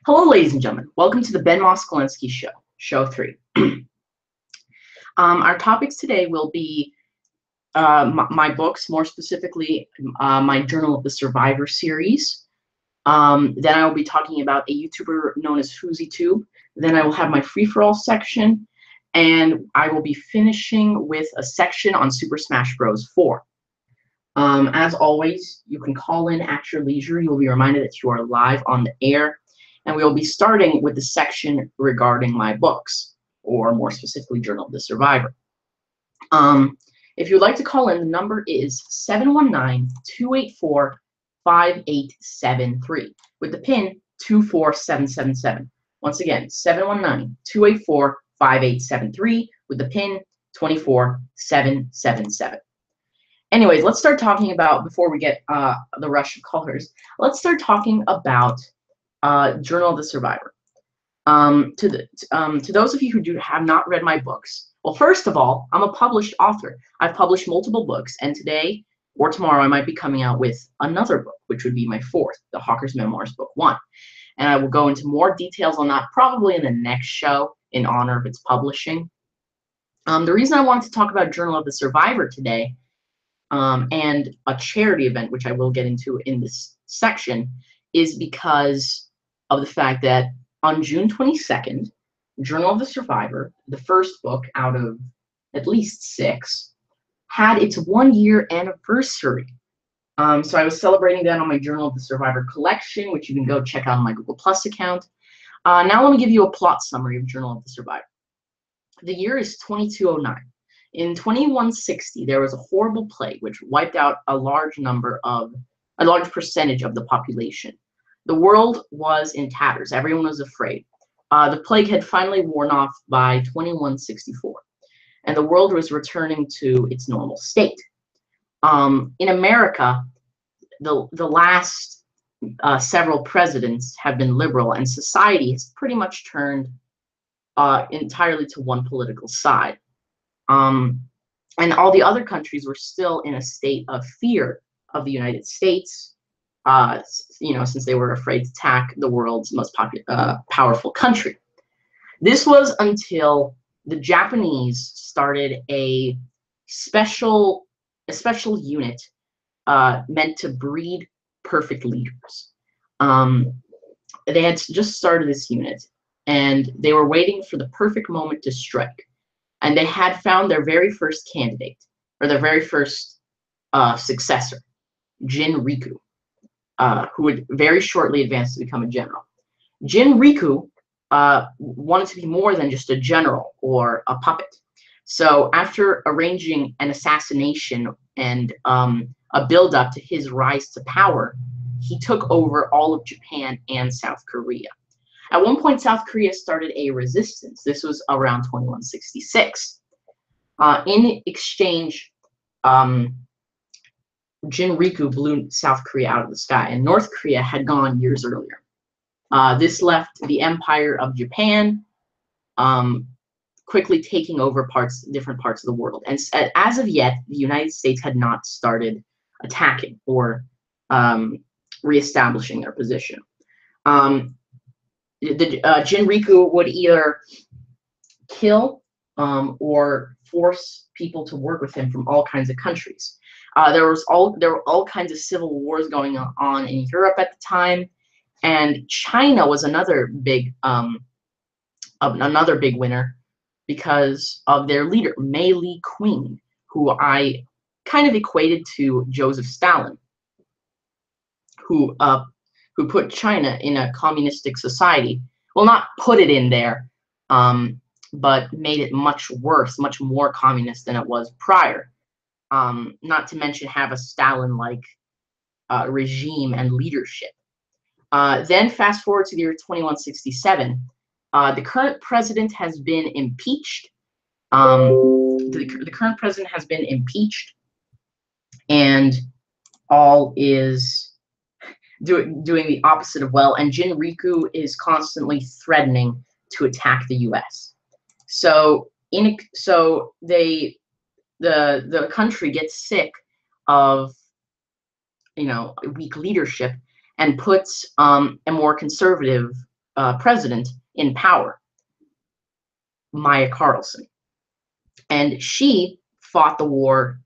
Hello, ladies and gentlemen. Welcome to the Ben Moskalensky Show, Show 3. Our topics today will be my books, more specifically my Journal of the Survivor series. Then I will be talking about a YouTuber known as FouseyTube. Then I will have my free-for-all section, and I will be finishing with a section on Super Smash Bros. 4. As always, you can call in at your leisure. You will be reminded that you are live on the air. And we will be starting with the section regarding my books, or more specifically, Journal of the Survivor. If you would like to call in, the number is 719-284-5873, with the PIN 24777. Once again, 719-284-5873, with the PIN 24777. Anyways, let's start talking about, before we get the rush of callers, let's start talking about Journal of the Survivor. To those of you who have not read my books, well, first of all, I'm a published author. I've published multiple books, and today or tomorrow I might be coming out with another book, which would be my fourth, The Hawker's Memoirs, Book 1. And I will go into more details on that probably in the next show in honor of its publishing. The reason I wanted to talk about Journal of the Survivor today, and a charity event, which I will get into in this section, is because of the fact that on June 22nd, Journal of the Survivor, the first book out of at least 6, had its 1-year anniversary. So I was celebrating that on my Journal of the Survivor collection, which you can go check out on my Google Plus account. Now let me give you a plot summary of Journal of the Survivor. The year is 2209. In 2160, there was a horrible plague which wiped out a large percentage of the population. The world was in tatters. Everyone was afraid. The plague had finally worn off by 2164, and the world was returning to its normal state. In America, the last several presidents have been liberal, and society has pretty much turned entirely to one political side. And all the other countries were still in a state of fear of the United States, since they were afraid to attack the world's most powerful country. This was until the Japanese started a special unit meant to breed perfect leaders. They had just started this unit, and they were waiting for the perfect moment to strike. And they had found their very first candidate, or their very first successor, Jin Riku, who would very shortly advance to become a general. Jin Riku wanted to be more than just a general or a puppet. So after arranging an assassination and a build-up to his rise to power, he took over all of Japan and South Korea. At one point, South Korea started a resistance. This was around 2166. In exchange, Jinriku blew South Korea out of the sky, and North Korea had gone years earlier. This left the Empire of Japan quickly taking over different parts of the world. And as of yet, the United States had not started attacking or reestablishing their position. Jinriku would either kill or force people to work with him from all kinds of countries. There were all kinds of civil wars going on in Europe at the time, and China was another big winner because of their leader, Mei Li Qing, who I kind of equated to Joseph Stalin, who put China in a communistic society. Well, not put it in there, but made it much worse, much more communist than it was prior. Not to mention have a Stalin-like regime and leadership. Then fast forward to the year 2167. The current president has been impeached. The current president has been impeached, and all is doing the opposite of well. And Jinriku is constantly threatening to attack the U.S. So the country gets sick of weak leadership and puts a more conservative president in power, Maya Carlson, and she fought the war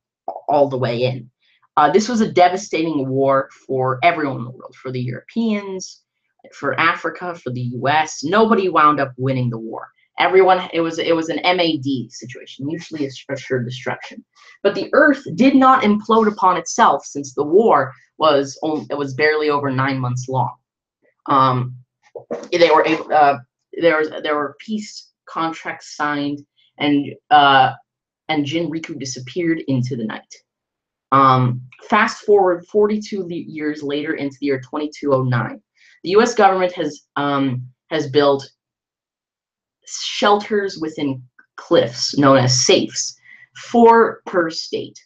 all the way in. This was a devastating war for everyone in the world, for the Europeans, for Africa, for the U.S. Nobody wound up winning the war. Everyone, it was an MAD situation, mutually assured destruction. But the Earth did not implode upon itself, since the war was barely over 9 months long. They were able, there were peace contracts signed, and Jinriku disappeared into the night. Fast forward 42 years later into the year 2209. The U.S. government has built shelters within cliffs known as safes, 4 per state,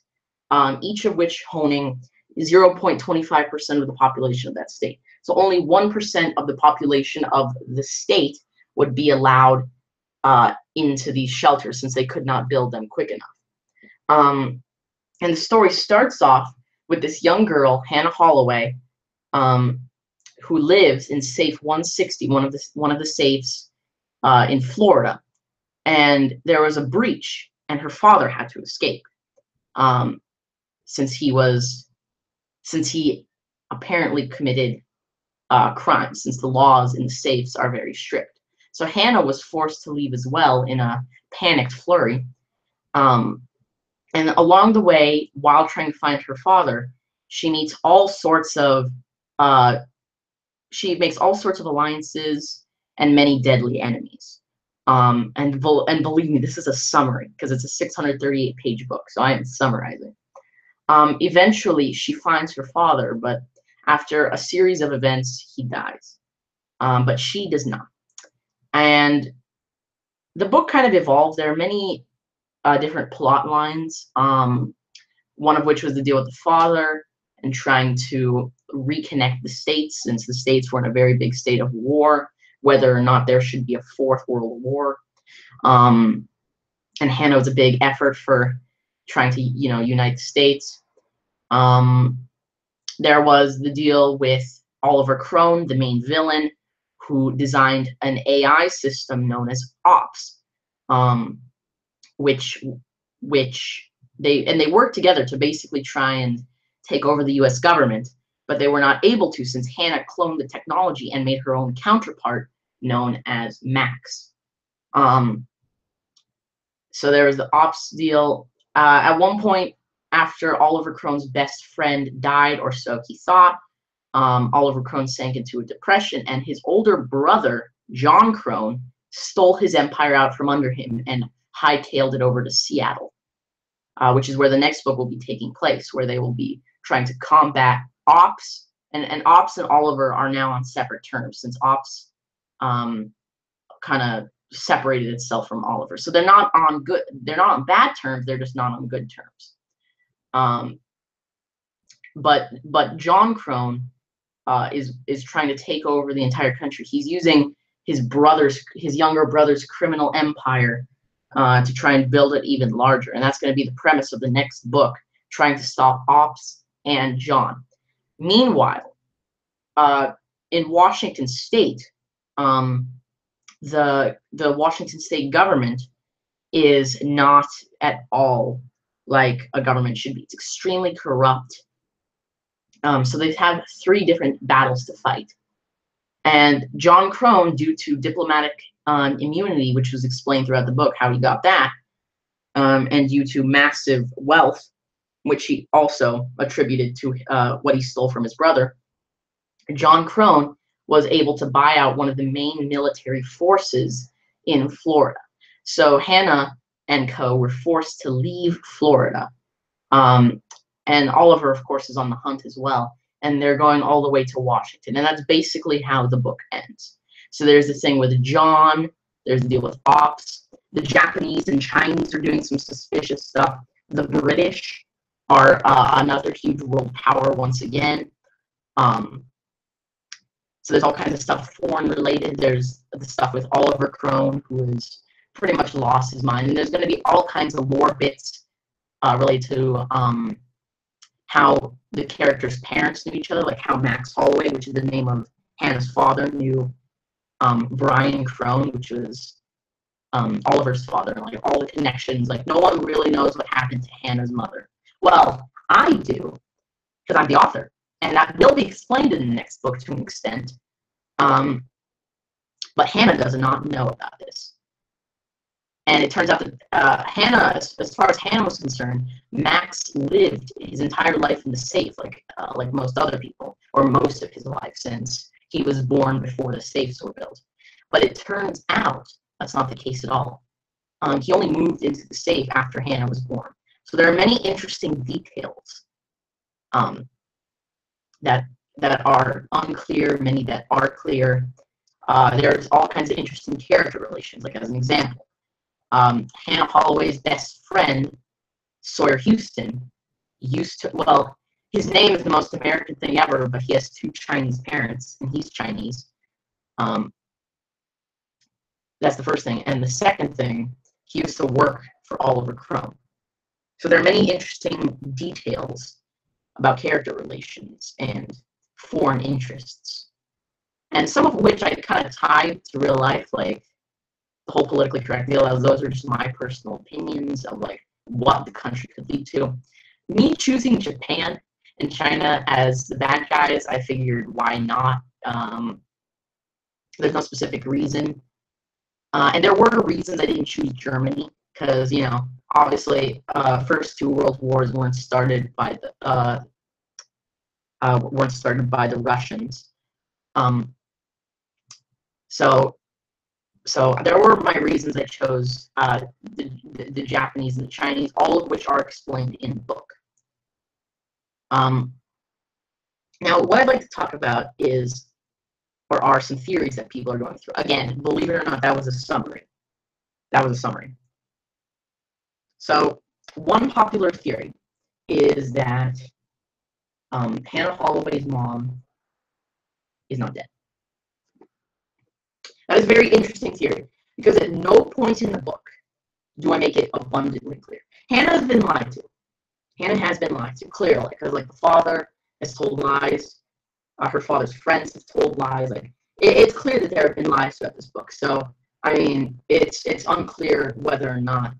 each of which holding 0.25% of the population of that state. So only 1% of the population of the state would be allowed into these shelters, since they could not build them quick enough. And the story starts off with this young girl, Hannah Holloway, who lives in safe 160, one of the safes in Florida. And there was a breach, and her father had to escape, since he apparently committed crimes, since the laws in the safes are very strict. So Hannah was forced to leave as well in a panicked flurry. And along the way, while trying to find her father, she meets all sorts of alliances and many deadly enemies. And believe me, this is a summary, because it's a 638-page book, so I am summarizing. Eventually, she finds her father, but after a series of events, he dies. But she does not. And the book kind of evolves. There are many different plot lines, one of which was the deal with the father and trying to reconnect the states, since the states were in a very big state of war, whether or not there should be a 4th World War. And Hannah was a big effort for trying to, unite the states. There was the deal with Oliver Crone, the main villain, who designed an AI system known as OPS, which they worked together to basically try and take over the U.S. government, but they were not able to, since Hannah cloned the technology and made her own counterpart known as Max. So there was the OPS deal. At one point, after Oliver Crone's best friend died, or so he thought, Oliver Crone sank into a depression, and his older brother, John Crone, stole his empire out from under him and hightailed it over to Seattle, which is where the next book will be taking place, where they will be trying to combat Ops, and Ops and Oliver are now on separate terms, since Ops kind of separated itself from Oliver. So they're not on bad terms, they're just not on good terms. But John Crone is trying to take over the entire country. He's using his younger brother's criminal empire to try and build it even larger. And that's going to be the premise of the next book, trying to stop Ops and John. Meanwhile, in Washington State, the Washington State government is not at all like a government should be. It's extremely corrupt. So they have 3 different battles to fight. And John Crone, due to diplomatic immunity, which was explained throughout the book how he got that, and due to massive wealth, which he also attributed to what he stole from his brother, John Crone was able to buy out one of the main military forces in Florida. So Hannah and co. were forced to leave Florida. And Oliver, of course, is on the hunt as well. And they're going all the way to Washington. And that's basically how the book ends. So there's the thing with John. There's the deal with Ops. The Japanese and Chinese are doing some suspicious stuff. The British are another huge world power once again. So there's all kinds of stuff foreign related. There's the stuff with Oliver Crone, who has pretty much lost his mind. And there's going to be all kinds of lore bits related to how the characters' parents knew each other, like how Max Holloway, which is the name of Hannah's father, knew Brian Crone, which was Oliver's father, like all the connections. Like no one really knows what happened to Hannah's mother. Well, I do, because I'm the author, and that will be explained in the next book to an extent. But Hannah does not know about this. And it turns out that Hannah, as far as Hannah was concerned, Max lived his entire life in the safe, like most other people, or most of his life, since he was born before the safes were built. But it turns out that's not the case at all. He only moved into the safe after Hannah was born. So there are many interesting details that are unclear, many that are clear. There's all kinds of interesting character relations. Like as an example, Hannah Holloway's best friend, Sawyer Houston, used to, well, his name is the most American thing ever, but he has 2 Chinese parents, and he's Chinese. That's the first thing. And the second thing, he used to work for Oliver Crone. So there are many interesting details about character relations and foreign interests, and some of which I kind of tie to real life, like the whole politically correct deal, as those are just my personal opinions of like what the country could lead to. Me choosing Japan and China as the bad guys, I figured why not? There's no specific reason. And there were reasons I didn't choose Germany, because, you know, obviously, first 2 world wars weren't started by the Russians. So there were my reasons I chose the Japanese and the Chinese, all of which are explained in the book. Now, what I'd like to talk about are some theories that people are going through. Again, believe it or not, that was a summary. So one popular theory is that Hannah Holloway's mom is not dead. That is a very interesting theory, because at no point in the book do I make it abundantly clear. Hannah has been lied to. Clearly, because like the father has told lies, her father's friends have told lies. Like it's clear that there have been lies throughout this book. So I mean, it's unclear whether or not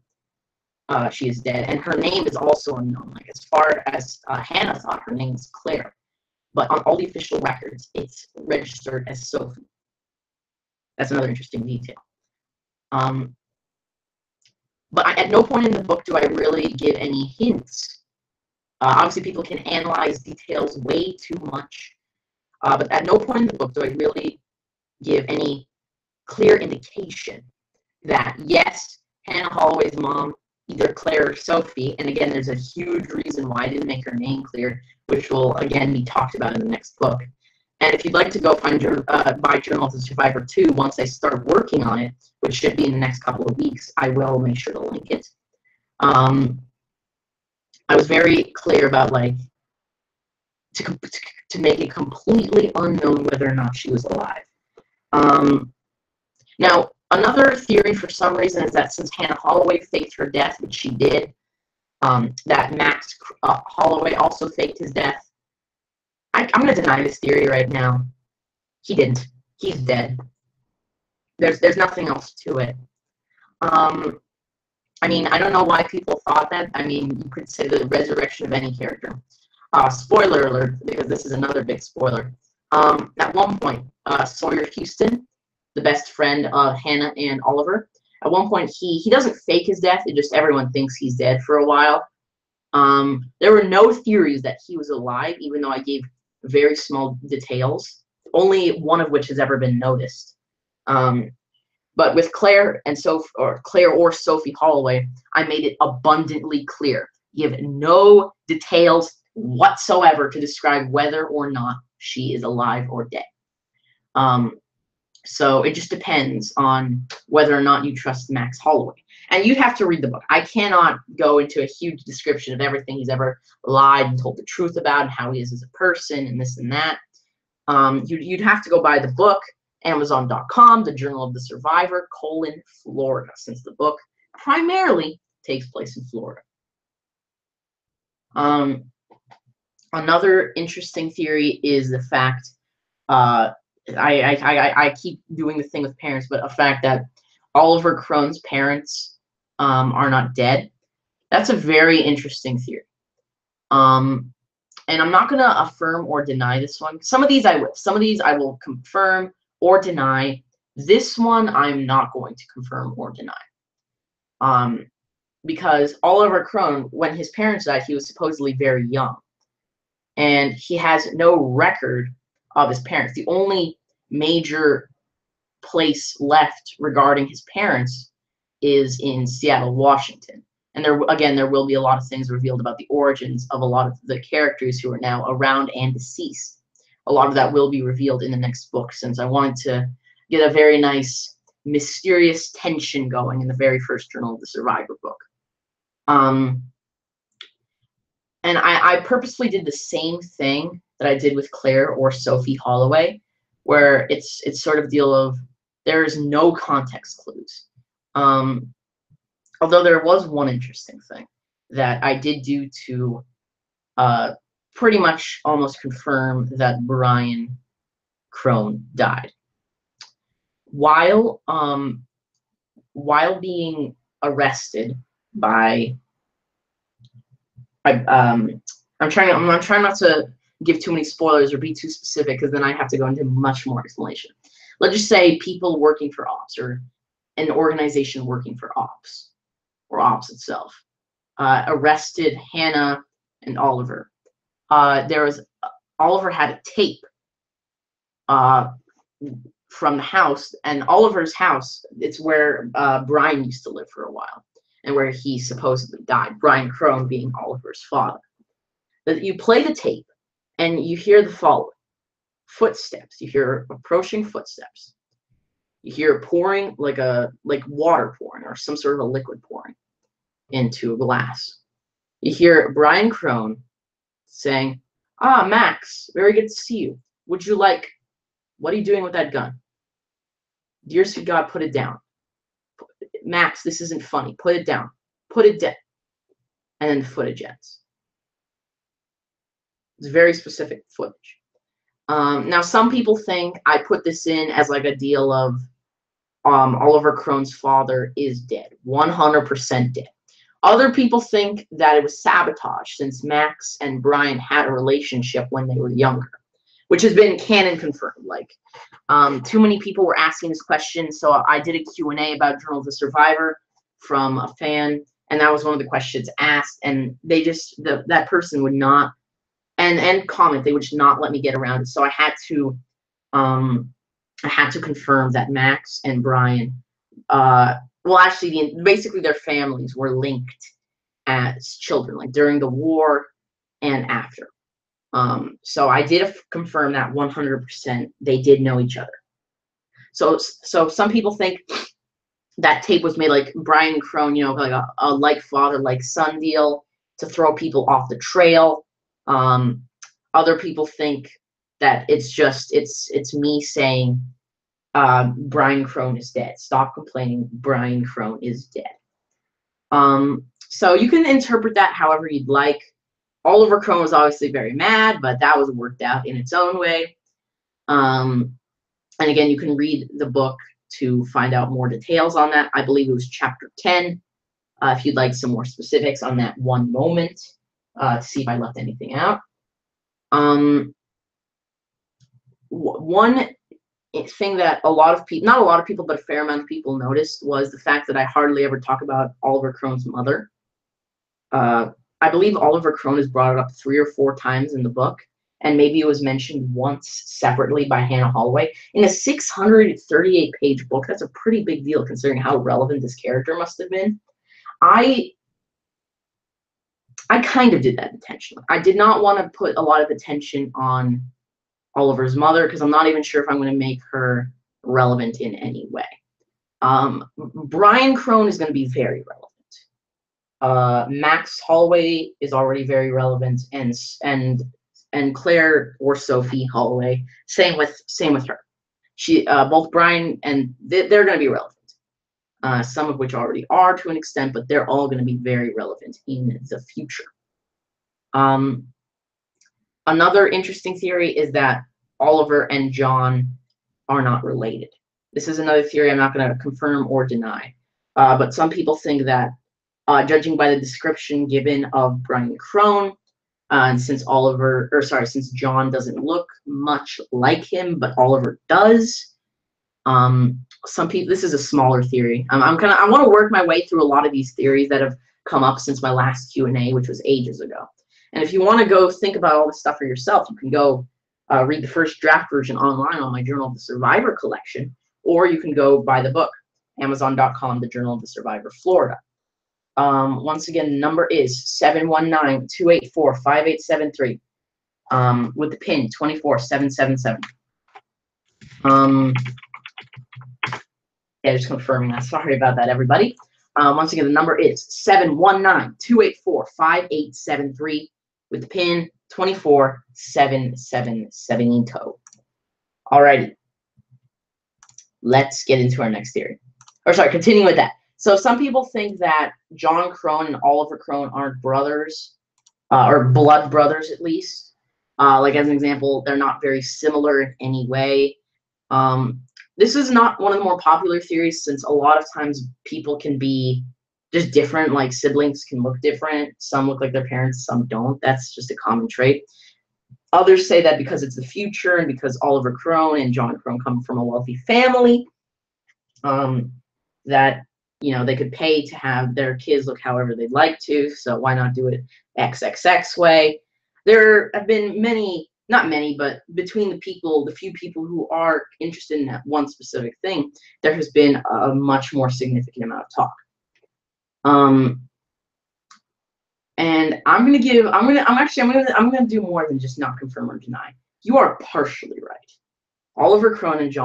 she is dead, and her name is also unknown. Like as far as Hannah thought, her name is Claire, but on all the official records, it's registered as Sophie. That's another interesting detail. But at no point in the book do I really give any hints. Obviously, people can analyze details way too much, but at no point in the book do I really give any clear indication that, yes, Hannah Holloway's mom, either Claire or Sophie, and again, there's a huge reason why I didn't make her name clear, which will, again, be talked about in the next book. And if you'd like to go buy Journal of the Survivor 2, once I start working on it, which should be in the next couple of weeks, I will make sure to link it. I was very clear about, like, to make it completely unknown whether or not she was alive. Now, another theory for some reason is that since Hannah Holloway faked her death, which she did, that Max Holloway also faked his death. I'm going to deny this theory right now. He didn't. He's dead. There's nothing else to it. I mean, I don't know why people thought that. I mean, you could say the resurrection of any character. Spoiler alert, because this is another big spoiler. At one point, Sawyer Houston, the best friend of Hannah and Oliver, at one point he doesn't fake his death. It just everyone thinks he's dead for a while. There were no theories that he was alive, even though I gave very small details, only one of which has ever been noticed. But with Claire or Sophie Holloway, I made it abundantly clear. Give no details whatsoever to describe whether or not she is alive or dead. So it just depends on whether or not you trust Max Holloway. And you'd have to read the book. I cannot go into a huge description of everything he's ever lied and told the truth about, and how he is as a person, and this and that. You'd have to go buy the book, Amazon.com, The Journal of the Survivor, Florida, since the book primarily takes place in Florida. Another interesting theory is the fact I keep doing the thing with parents, but a fact that Oliver Crone's parents are not dead. That's a very interesting theory. Um, and I'm not gonna affirm or deny this one. Some of these I will. Some of these I will confirm or deny. This one I'm not going to confirm or deny. Um, because Oliver Crone, when his parents died, he was supposedly very young, and he has no record of his parents. The only major place left regarding his parents is in Seattle, Washington. And there will be a lot of things revealed about the origins of a lot of the characters who are now around and deceased. A lot of that will be revealed in the next book, since I wanted to get a very nice mysterious tension going in the very first Journal of the Survivor book. And I purposely did the same thing that I did with Claire or Sophie Holloway, where it's sort of deal of there's no context clues. Although there was one interesting thing that I did do to pretty much almost confirm that Brian Crone died. While being arrested by I'm trying not to give too many spoilers or be too specific, because then I have to go into much more explanation. Let's just say people working for ops, or an organization working for ops, or ops itself, arrested Hannah and Oliver. Oliver had a tape from the house, and Oliver's house, it's where Brian used to live for a while, and where he supposedly died, Brian Crone being Oliver's father. That you play the tape, and you hear the following: footsteps. You hear approaching footsteps. You hear pouring, like water pouring, or some sort of a liquid pouring into a glass. You hear Brian Crone saying, "Ah, Max, very good to see you. Would you like? What are you doing with that gun? Dear sweet God, put it down. Max, this isn't funny. Put it down. Put it down." And then the footage ends. It's very specific footage. Now, some people think I put this in as like a deal of Oliver Crone's father is dead, 100% dead. Other people think that it was sabotage, since Max and Brian had a relationship when they were younger, which has been canon confirmed. Like, too many people were asking this question, so I did a Q&A about Journal of the Survivor from a fan, and that was one of the questions asked, and they just, that person would not, and comment, they would just not let me get around it. So I had to confirm that Max and Brian, well, actually, basically their families were linked as children, like during the war and after. So I did confirm that 100% they did know each other. So some people think that tape was made like Brian Crone, like a like father, like son deal to throw people off the trail. Other people think that it's me saying Brian Crone is dead. Stop complaining. Brian Crone is dead. So you can interpret that however you'd like. Oliver Crone was obviously very mad, but that was worked out in its own way. And again, you can read the book to find out more details on that. I believe it was chapter 10. If you'd like some more specifics on that one moment, to see if I left anything out. One thing that a lot of people, not a lot of people, but a fair amount of people noticed, was the fact that I hardly ever talk about Oliver Crone's mother. I believe Oliver Crone is brought up 3 or 4 times in the book, and maybe it was mentioned once separately by Hannah Holloway. In a 638-page book, that's a pretty big deal considering how relevant this character must have been. I kind of did that intentionally. I did not want to put a lot of attention on Oliver's mother, because I'm not even sure if I'm going to make her relevant in any way. Brian Crone is going to be very relevant. Max Holloway is already very relevant, and Claire or Sophie Holloway, same with her. Both Brian and they're going to be relevant. Some of which already are to an extent, but they're all going to be very relevant in the future. Another interesting theory is that Oliver and John are not related. This is another theory I'm not going to confirm or deny. But some people think that, judging by the description given of Brian Crone, and since since John doesn't look much like him, but Oliver does, some people, this is a smaller theory. I want to work my way through a lot of these theories that have come up since my last Q&A, which was ages ago. And if you want to go think about all this stuff for yourself, you can go read the first draft version online on my Journal of the Survivor collection, or you can go buy the book, Amazon.com, The Journal of the Survivor, Florida. Once again, the number is 719-284-5873, with the pin 24777. Yeah, just confirming that. Sorry about that, everybody. Once again, the number is 719-284-5873, with the pin 24777. Alrighty. Let's get into our next theory. Or sorry, continuing with that. So some people think that John Crone and Oliver Crone aren't brothers, or blood brothers at least. Like as an example, they're not very similar in any way. This is not one of the more popular theories, since a lot of times people can be just different, like siblings can look different. Some look like their parents, some don't. That's just a common trait. Others say that because it's the future and because Oliver Crone and John Crone come from a wealthy family, that, you know, they could pay to have their kids look however they'd like to, so why not do it XXX way? There have been many, not many, but between the few people who are interested in that one specific thing, there has been a much more significant amount of talk. And I'm gonna do more than just not confirm or deny. You are partially right. Oliver Crone and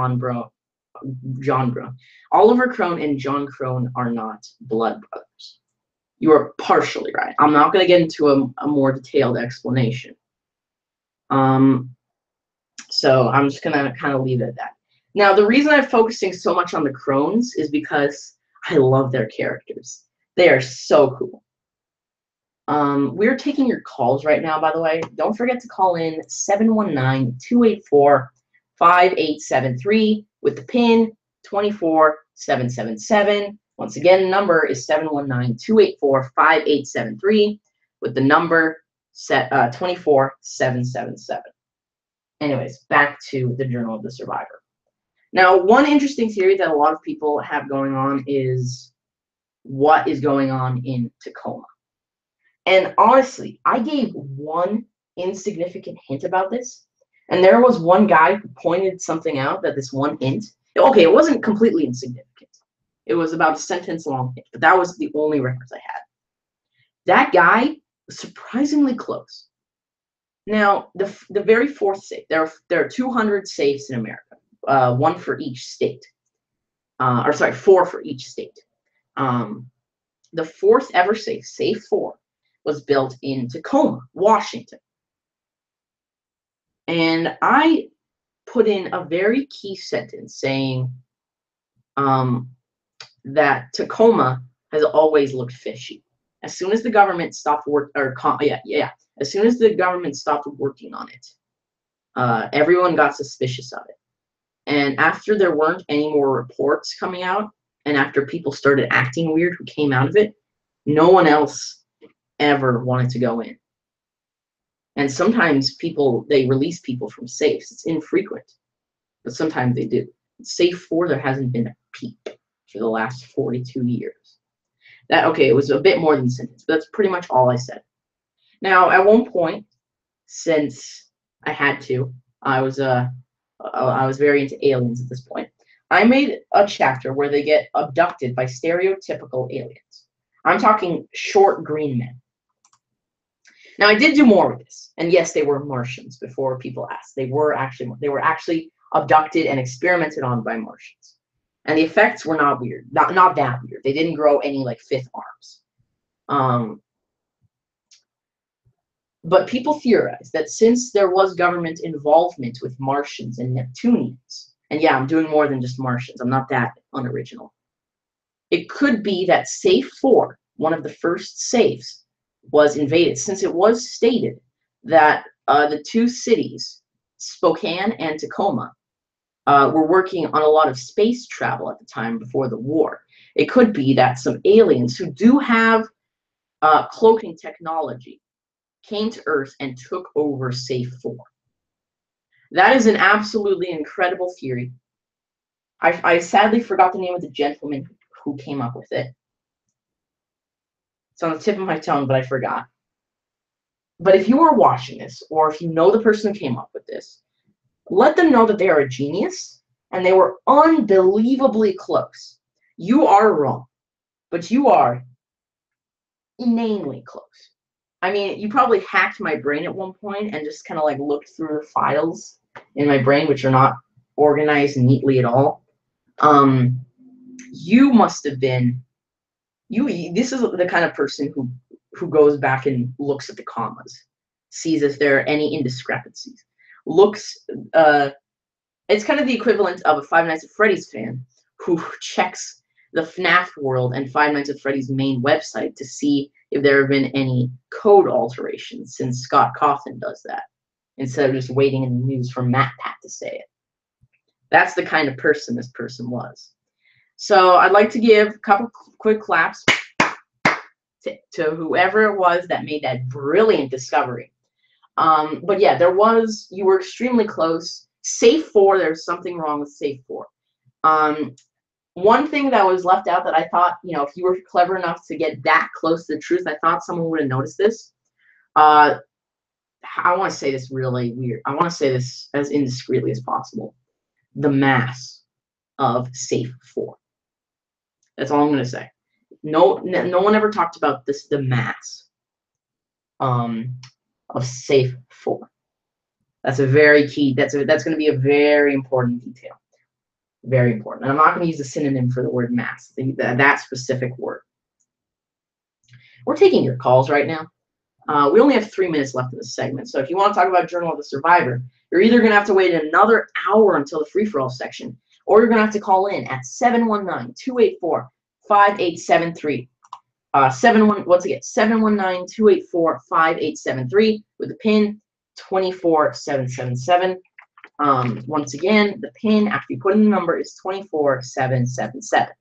Oliver Crone and John Crone are not blood brothers. You are partially right. I'm not going to get into a more detailed explanation. So I'm just going to kind of leave it at that. Now, the reason I'm focusing so much on the Crones is because I love their characters. They are so cool. We're taking your calls right now, by the way. Don't forget to call in 719-284-5873 with the pin 24777. Once again, the number is 719-284-5873 with the number 24777. Anyways, back to the Journal of the Survivor. Now, one interesting theory that a lot of people have going on is what is going on in Tacoma. And honestly, I gave one insignificant hint about this, and there was one guy who pointed something out, that this one hint, okay, it wasn't completely insignificant. It was about a sentence long hint, but that was the only reference I had. That guy was surprisingly close. Now, the very fourth safe, there are 200 safes in America, one for each state, or sorry, 4 for each state. The fourth ever safe, Safe 4, was built in Tacoma, Washington. And I put in a very key sentence saying that Tacoma has always looked fishy. As soon as the government stopped as soon as the government stopped working on it, everyone got suspicious of it. And after there weren't any more reports coming out, and after people started acting weird who came out of it, no one else ever wanted to go in. And sometimes they release people from safes. It's infrequent, but sometimes they do. Safe 4, there hasn't been a peep for the last 42 years. It was a bit more than a sentence, but that's pretty much all I said. Now, at one point, since I had to, I was very into aliens at this point. I made a chapter where they get abducted by stereotypical aliens. I'm talking short green men. Now, I did do more with this, and yes, they were Martians. Before people asked, they were actually abducted and experimented on by Martians, and the effects were not weird, not that weird. They didn't grow any like 5th arms. But people theorize that since there was government involvement with Martians and Neptunians, and yeah, I'm doing more than just Martians. I'm not that unoriginal. It could be that Safe 4, one of the first safes, was invaded, since it was stated that the 2 cities, Spokane and Tacoma, were working on a lot of space travel at the time before the war. It could be that some aliens who do have cloaking technology came to Earth and took over Safe 4. That is an absolutely incredible theory. I sadly forgot the name of the gentleman who came up with it. It's on the tip of my tongue, but I forgot. But if you are watching this, or if you know the person who came up with this, let them know that they are a genius and they were unbelievably close. You are wrong, but you are inanely close. I mean, you probably hacked my brain at one point and just kind of like looked through the files in my brain, which are not organized neatly at all. You must have been this is the kind of person who goes back and looks at the commas, sees if there are any indiscrepancies, looks it's kind of the equivalent of a Five Nights at Freddy's fan who checks the FNAF world and Five Nights at Freddy's main website to see if there have been any code alterations, since Scott Cawthon does that instead of just waiting in the news for MatPat to say it. That's the kind of person this person was. So I'd like to give a couple quick claps to whoever it was that made that brilliant discovery. But yeah, you were extremely close. Safe 4, there's something wrong with Safe 4. One thing that was left out that I thought, if you were clever enough to get that close to the truth, I thought someone would have noticed this. I want to say this really weird. I want to say this as indiscreetly as possible. The mass of Safe 4. That's all I'm going to say. No one ever talked about this. The mass of Safe 4. That's a very key. That's going to be a very important detail. Very important. And I'm not going to use a synonym for the word mass. That specific word. We're taking your calls right now. We only have 3 minutes left in this segment. So if you want to talk about Journal of the Survivor, you're either going to have to wait another hour until the free-for-all section, or you're going to have to call in at 719-284-5873. Once again, 719-284-5873 with the PIN 24777. Once again, the PIN after you put in the number is 24777.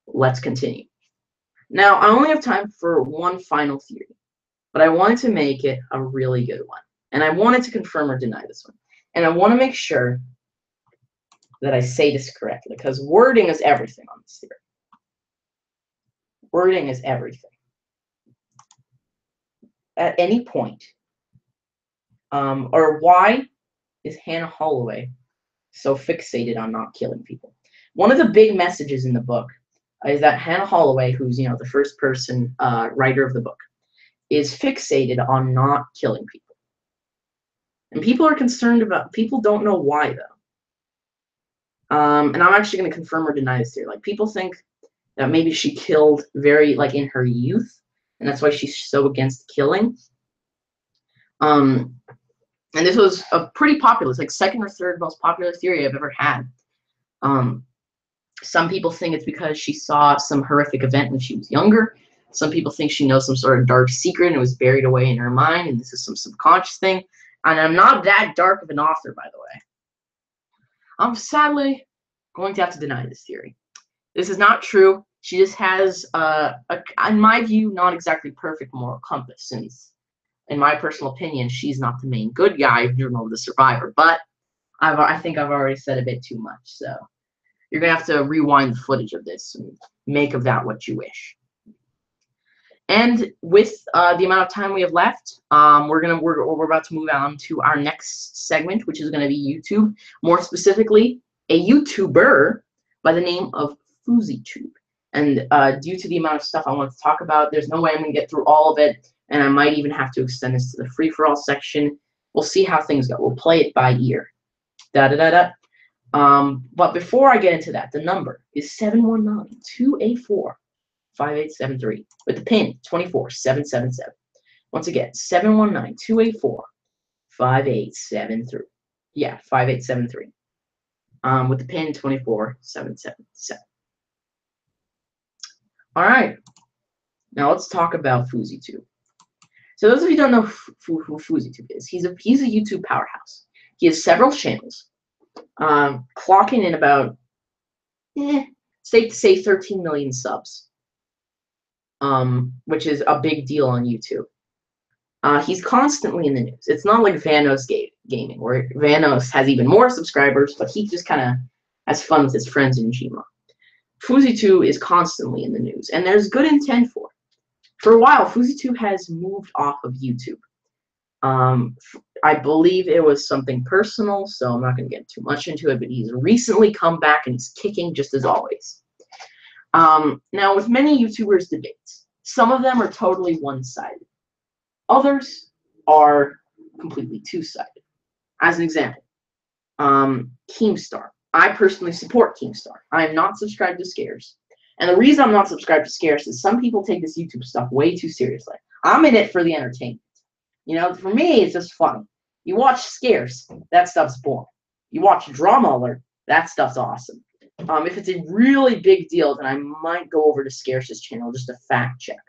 Let's continue. Now, I only have time for one final theory, but I wanted to make it a really good one. And I wanted to confirm or deny this one. And I want to make sure that I say this correctly, because wording is everything on this theory. Wording is everything. At any point, or why is Hannah Holloway so fixated on not killing people? One of the big messages in the book is that Hannah Holloway, who's the first person writer of the book, is fixated on not killing people. And people are concerned about, people don't know why though. And I'm actually going to confirm or deny this here. Like, people think that maybe she killed in her youth, and that's why she's so against killing. And this was a pretty popular, it's like second or third most popular theory I've ever had. Some people think it's because she saw some horrific event when she was younger. Some people think she knows some sort of dark secret and it was buried away in her mind, and this is some subconscious thing. And I'm not that dark of an author, by the way. I'm sadly going to have to deny this theory. This is not true. She just has, in my view, not exactly perfect moral compass, since, in my personal opinion, she's not the main good guy of Journal of the Survivor. But I think I've already said a bit too much, so you're going to have to rewind the footage of this and make of that what you wish. And with the amount of time we have left, we're about to move on to our next segment, which is going to be YouTube. More specifically, a YouTuber by the name of FuzzyTube. And due to the amount of stuff I want to talk about, there's no way I'm going to get through all of it, and I might even have to extend this to the free-for-all section. We'll see how things go. We'll play it by ear. Da-da-da-da. But before I get into that, the number is 719-284-5873 with the PIN 24777. Once again, 719-284-5873. Yeah, 5873. With the PIN 24777. All right. Now let's talk about FuzzyTube. So those of you who don't know who FuzzyTube is, he's a YouTube powerhouse. He has several channels. clocking in about, safe to say, 13 million subs, which is a big deal on YouTube. He's constantly in the news. It's not like Vanos Gaming, where Vanos has even more subscribers, but he just kind of has fun with his friends in Gmail. FoozyTube is constantly in the news, and there's good intent for it. For a while, FoozyTube has moved off of YouTube. I believe it was something personal, so I'm not going to get too much into it, but he's recently come back and he's kicking just as always. Now, with many YouTubers' debates, some of them are totally one-sided. Others are completely two-sided. As an example, Keemstar. I personally support Keemstar. I am not subscribed to Scares. And the reason I'm not subscribed to Scares is some people take this YouTube stuff way too seriously. I'm in it for the entertainment. You know, for me, it's just fun. You watch Scares, that stuff's boring. You watch Drama Alert, that stuff's awesome. If it's a really big deal, then I might go over to Scares' channel just to fact check.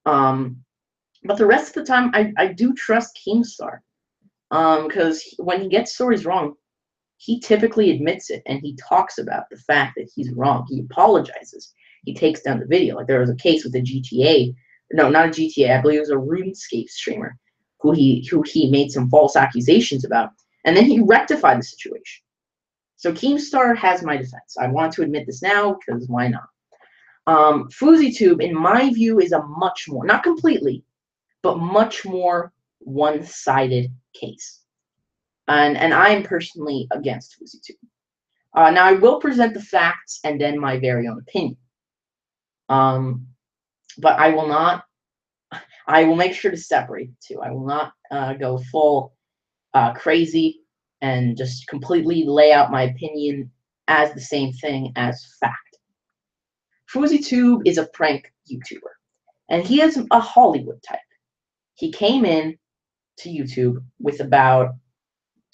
But the rest of the time, I do trust Keemstar. Because when he gets stories wrong, he typically admits it, and he talks about the fact that he's wrong. He apologizes. He takes down the video. Like, there was a case with a GTA. No, not a GTA. I believe it was a RuneScape streamer who he made some false accusations about, and then he rectified the situation. So Keemstar has my defense. I want to admit this now, because why not? FoozyTube, in my view, is a much more, not completely, but much more one-sided case. And I am personally against FoozyTube. Now, I will present the facts and then my very own opinion. But I will not, I will make sure to separate the two. I will not go full crazy and just completely lay out my opinion as the same thing as fact. FoozyTube is a prank YouTuber, and he is a Hollywood type. He came in to YouTube with about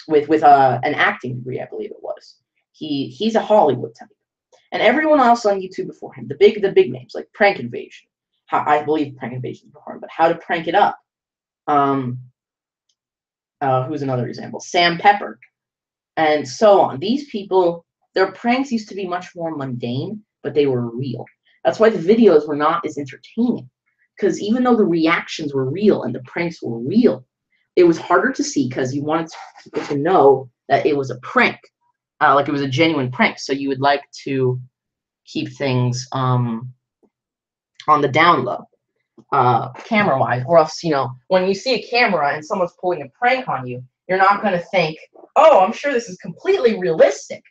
an acting degree, I believe it was. He's a Hollywood type, and everyone else on YouTube before him, the big names like Prank Invasion, I believe Prank Invasion before him, but How to Prank It Up. Who's another example? Sam Pepper, and so on. These people, their pranks used to be much more mundane, but they were real. That's why the videos were not as entertaining, because even though the reactions were real and the pranks were real, it was harder to see because you wanted people to know that it was a prank, like it was a genuine prank. So you would like to keep things on the down low, camera-wise, or else, you know, when you see a camera and someone's pulling a prank on you, you're not going to think, oh, I'm sure this is completely realistic.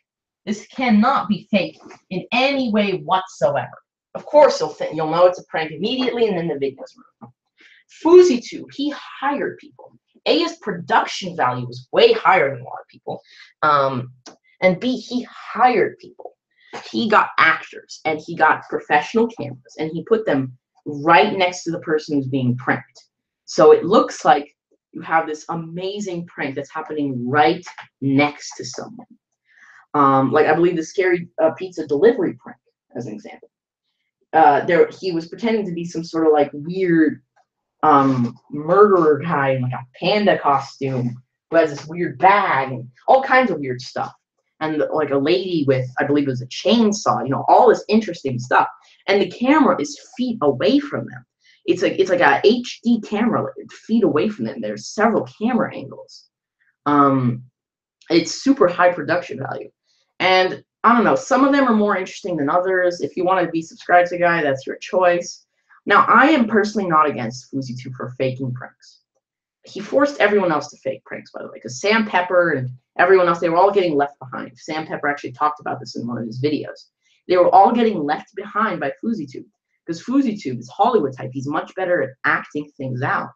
This cannot be fake in any way whatsoever. Of course, you'll know it's a prank immediately, and then the video's moved. FoozyTube, he hired people. A, his production value was way higher than a lot of people. And B, he hired people. He got actors, and he got professional cameras, and he put them right next to the person who's being pranked. So it looks like you have this amazing prank that's happening right next to someone. Like I believe the scary pizza delivery prank, as an example. He was pretending to be some sort of like weird murderer guy in like a panda costume who has this weird bag and all kinds of weird stuff. And like a lady with, I believe it was a chainsaw, you know, all this interesting stuff. And the camera is feet away from them. It's like a HD camera, like feet away from them. There's several camera angles. It's super high production value. And I don't know, some of them are more interesting than others. If you want to be subscribed to the guy, that's your choice. Now, I am personally not against FoozyTube for faking pranks. He forced everyone else to fake pranks, by the way, because Sam Pepper and everyone else, they were all getting left behind. Sam Pepper actually talked about this in one of his videos. They were all getting left behind by FoozyTube, because FoozyTube is Hollywood type. He's much better at acting things out.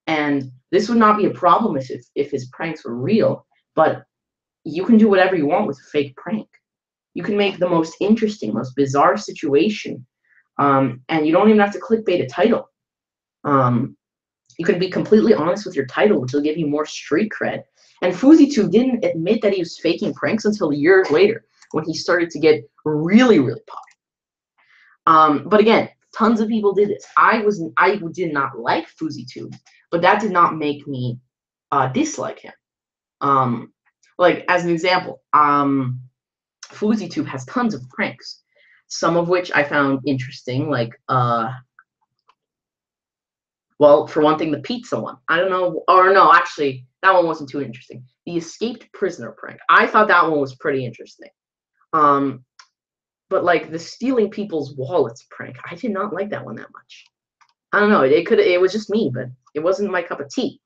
And this would not be a problem if his pranks were real, but you can do whatever you want with a fake prank. You can make the most interesting, most bizarre situation, and you don't even have to clickbait a title. You can be completely honest with your title, which will give you more street cred. And FoozyTube didn't admit that he was faking pranks until years later, when he started to get really, really popular. But again, tons of people did this. I did not like FoozyTube, but that did not make me dislike him. like as an example, FouseyTube has tons of pranks, some of which I found interesting, like well, for one thing, the pizza one. I don't know, or no, actually, that one wasn't too interesting. The escaped prisoner prank. I thought that one was pretty interesting. Um, but like the stealing people's wallets prank, I did not like that one that much. I don't know. It was just me, but it wasn't my cup of tea.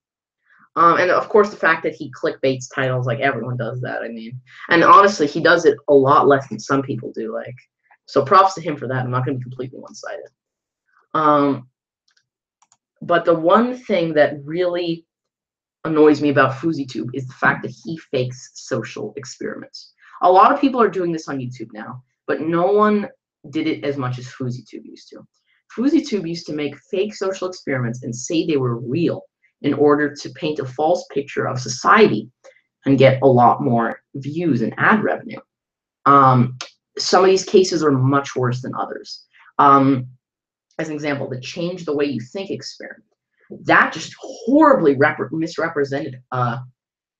And of course, the fact that he clickbaits titles, like everyone does that. I mean, and honestly, he does it a lot less than some people do. Like, so props to him for that. I'm not going to be completely one-sided. But the one thing that really annoys me about FouseyTube is the fact that he fakes social experiments. A lot of people are doing this on YouTube now, but no one did it as much as FouseyTube used to. FouseyTube used to make fake social experiments and say they were real in order to paint a false picture of society and get a lot more views and ad revenue. Some of these cases are much worse than others. As an example, the Change the Way You Think experiment. That just horribly misrepresented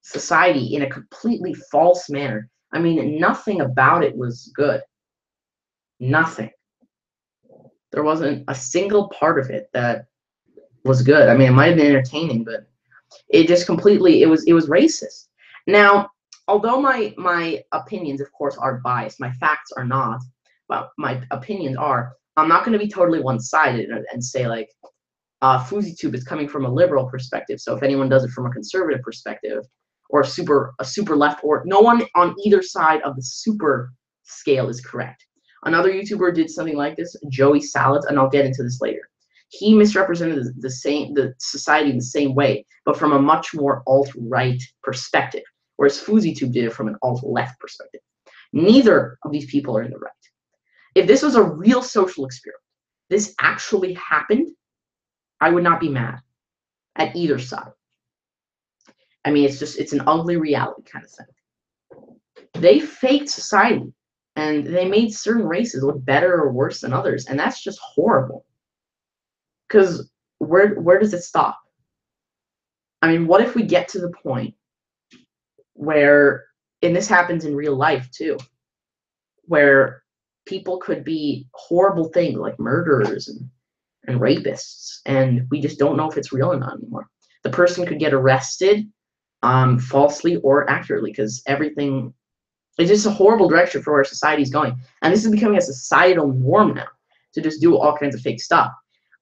society in a completely false manner. I mean, nothing about it was good. Nothing. There wasn't a single part of it that was good. I mean, it might have been entertaining, but it just completely, it was racist. Now, although my opinions, of course, are biased, my facts are not, but my opinions are, I'm not going to be totally one-sided and say, like, FouseyTube is coming from a liberal perspective, so if anyone does it from a conservative perspective, or a super left, or no one on either side of the super scale is correct. Another YouTuber did something like this, Joey Salads, and I'll get into this later. He misrepresented the society in the same way, but from a much more alt-right perspective, whereas FouseyTube did it from an alt-left perspective. Neither of these people are in the right. If this was a real social experiment, this actually happened, I would not be mad at either side. I mean, it's an ugly reality kind of thing. They faked society, and they made certain races look better or worse than others, and that's just horrible. Because where does it stop? I mean, what if we get to the point where, and this happens in real life too, where people could be horrible things like murderers and rapists, and we just don't know if it's real or not anymore. The person could get arrested falsely or accurately, because everything is just a horrible direction for where society's going. And this is becoming a societal norm now, to just do all kinds of fake stuff.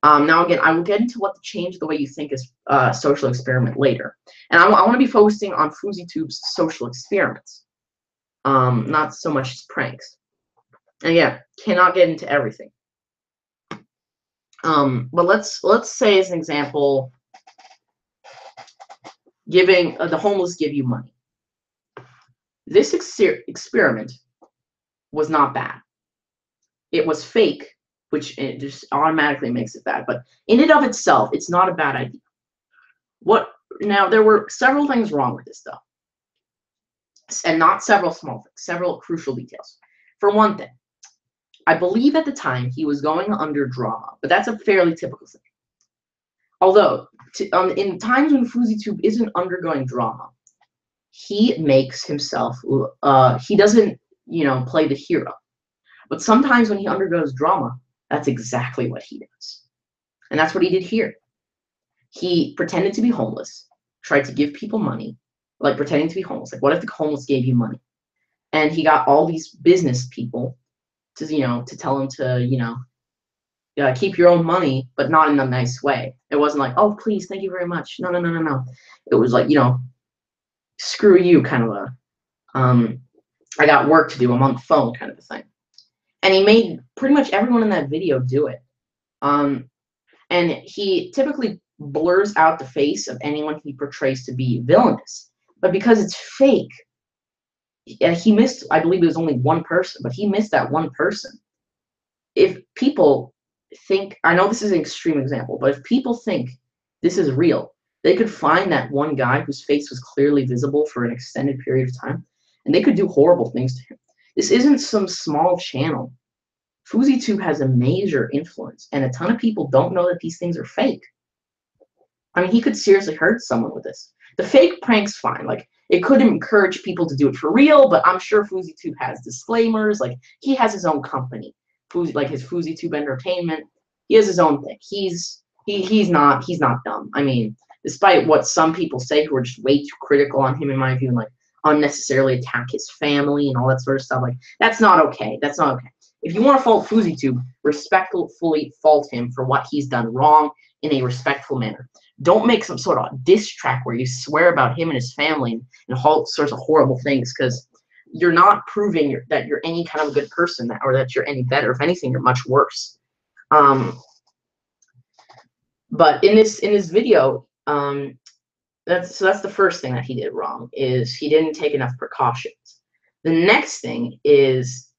Now, again, I will get into what to change the way you think is social experiment later. And I want to be focusing on FouseyTube's social experiments, not so much as pranks. And yeah, cannot get into everything. But let's say, as an example, giving the homeless give you money. This experiment was not bad. It was fake, which it just automatically makes it bad. But in and of itself, it's not a bad idea. Now, there were several things wrong with this, though. And not several small things, several crucial details. For one thing, I believe at the time he was going under drama, but that's a fairly typical thing. Although, in times when FouseyTube isn't undergoing drama, he makes himself, he doesn't, play the hero. But sometimes when he undergoes drama, that's exactly what he does. And that's what he did here. He pretended to be homeless, tried to give people money, like pretending to be homeless. Like, what if the homeless gave you money? And he got all these business people to, to tell him to, keep your own money, but not in a nice way. It wasn't like, oh, please, thank you very much. No, no, no, no, no. It was like, screw you, kind of a, I got work to do, I'm on the phone kind of a thing. And he made pretty much everyone in that video do it. And he typically blurs out the face of anyone he portrays to be villainous. But because it's fake, he missed, I believe it was only one person, but he missed that one person. If people think, I know this is an extreme example, but if people think this is real, they could find that one guy whose face was clearly visible for an extended period of time, and they could do horrible things to him. This isn't some small channel. FouseyTube has a major influence, and a ton of people don't know that these things are fake. I mean, he could seriously hurt someone with this. The fake prank's fine. Like, It could encourage people to do it for real, but I'm sure FouseyTube has disclaimers. Like, he has his own company, like his FouseyTube Entertainment. He has his own thing. He's not dumb. I mean, despite what some people say who are just way too critical on him, in my view, and like unnecessarily attack his family and all that sort of stuff, like, that's not okay. That's not okay. If you want to fault FouseyTube, respectfully fault him for what he's done wrong in a respectful manner. Don't make some sort of diss track where you swear about him and his family and all sorts of horrible things, because you're not proving that you're any kind of a good person, or that you're any better. If anything, you're much worse. But in this video, that's the first thing that he did wrong, is he didn't take enough precautions. The next thing is,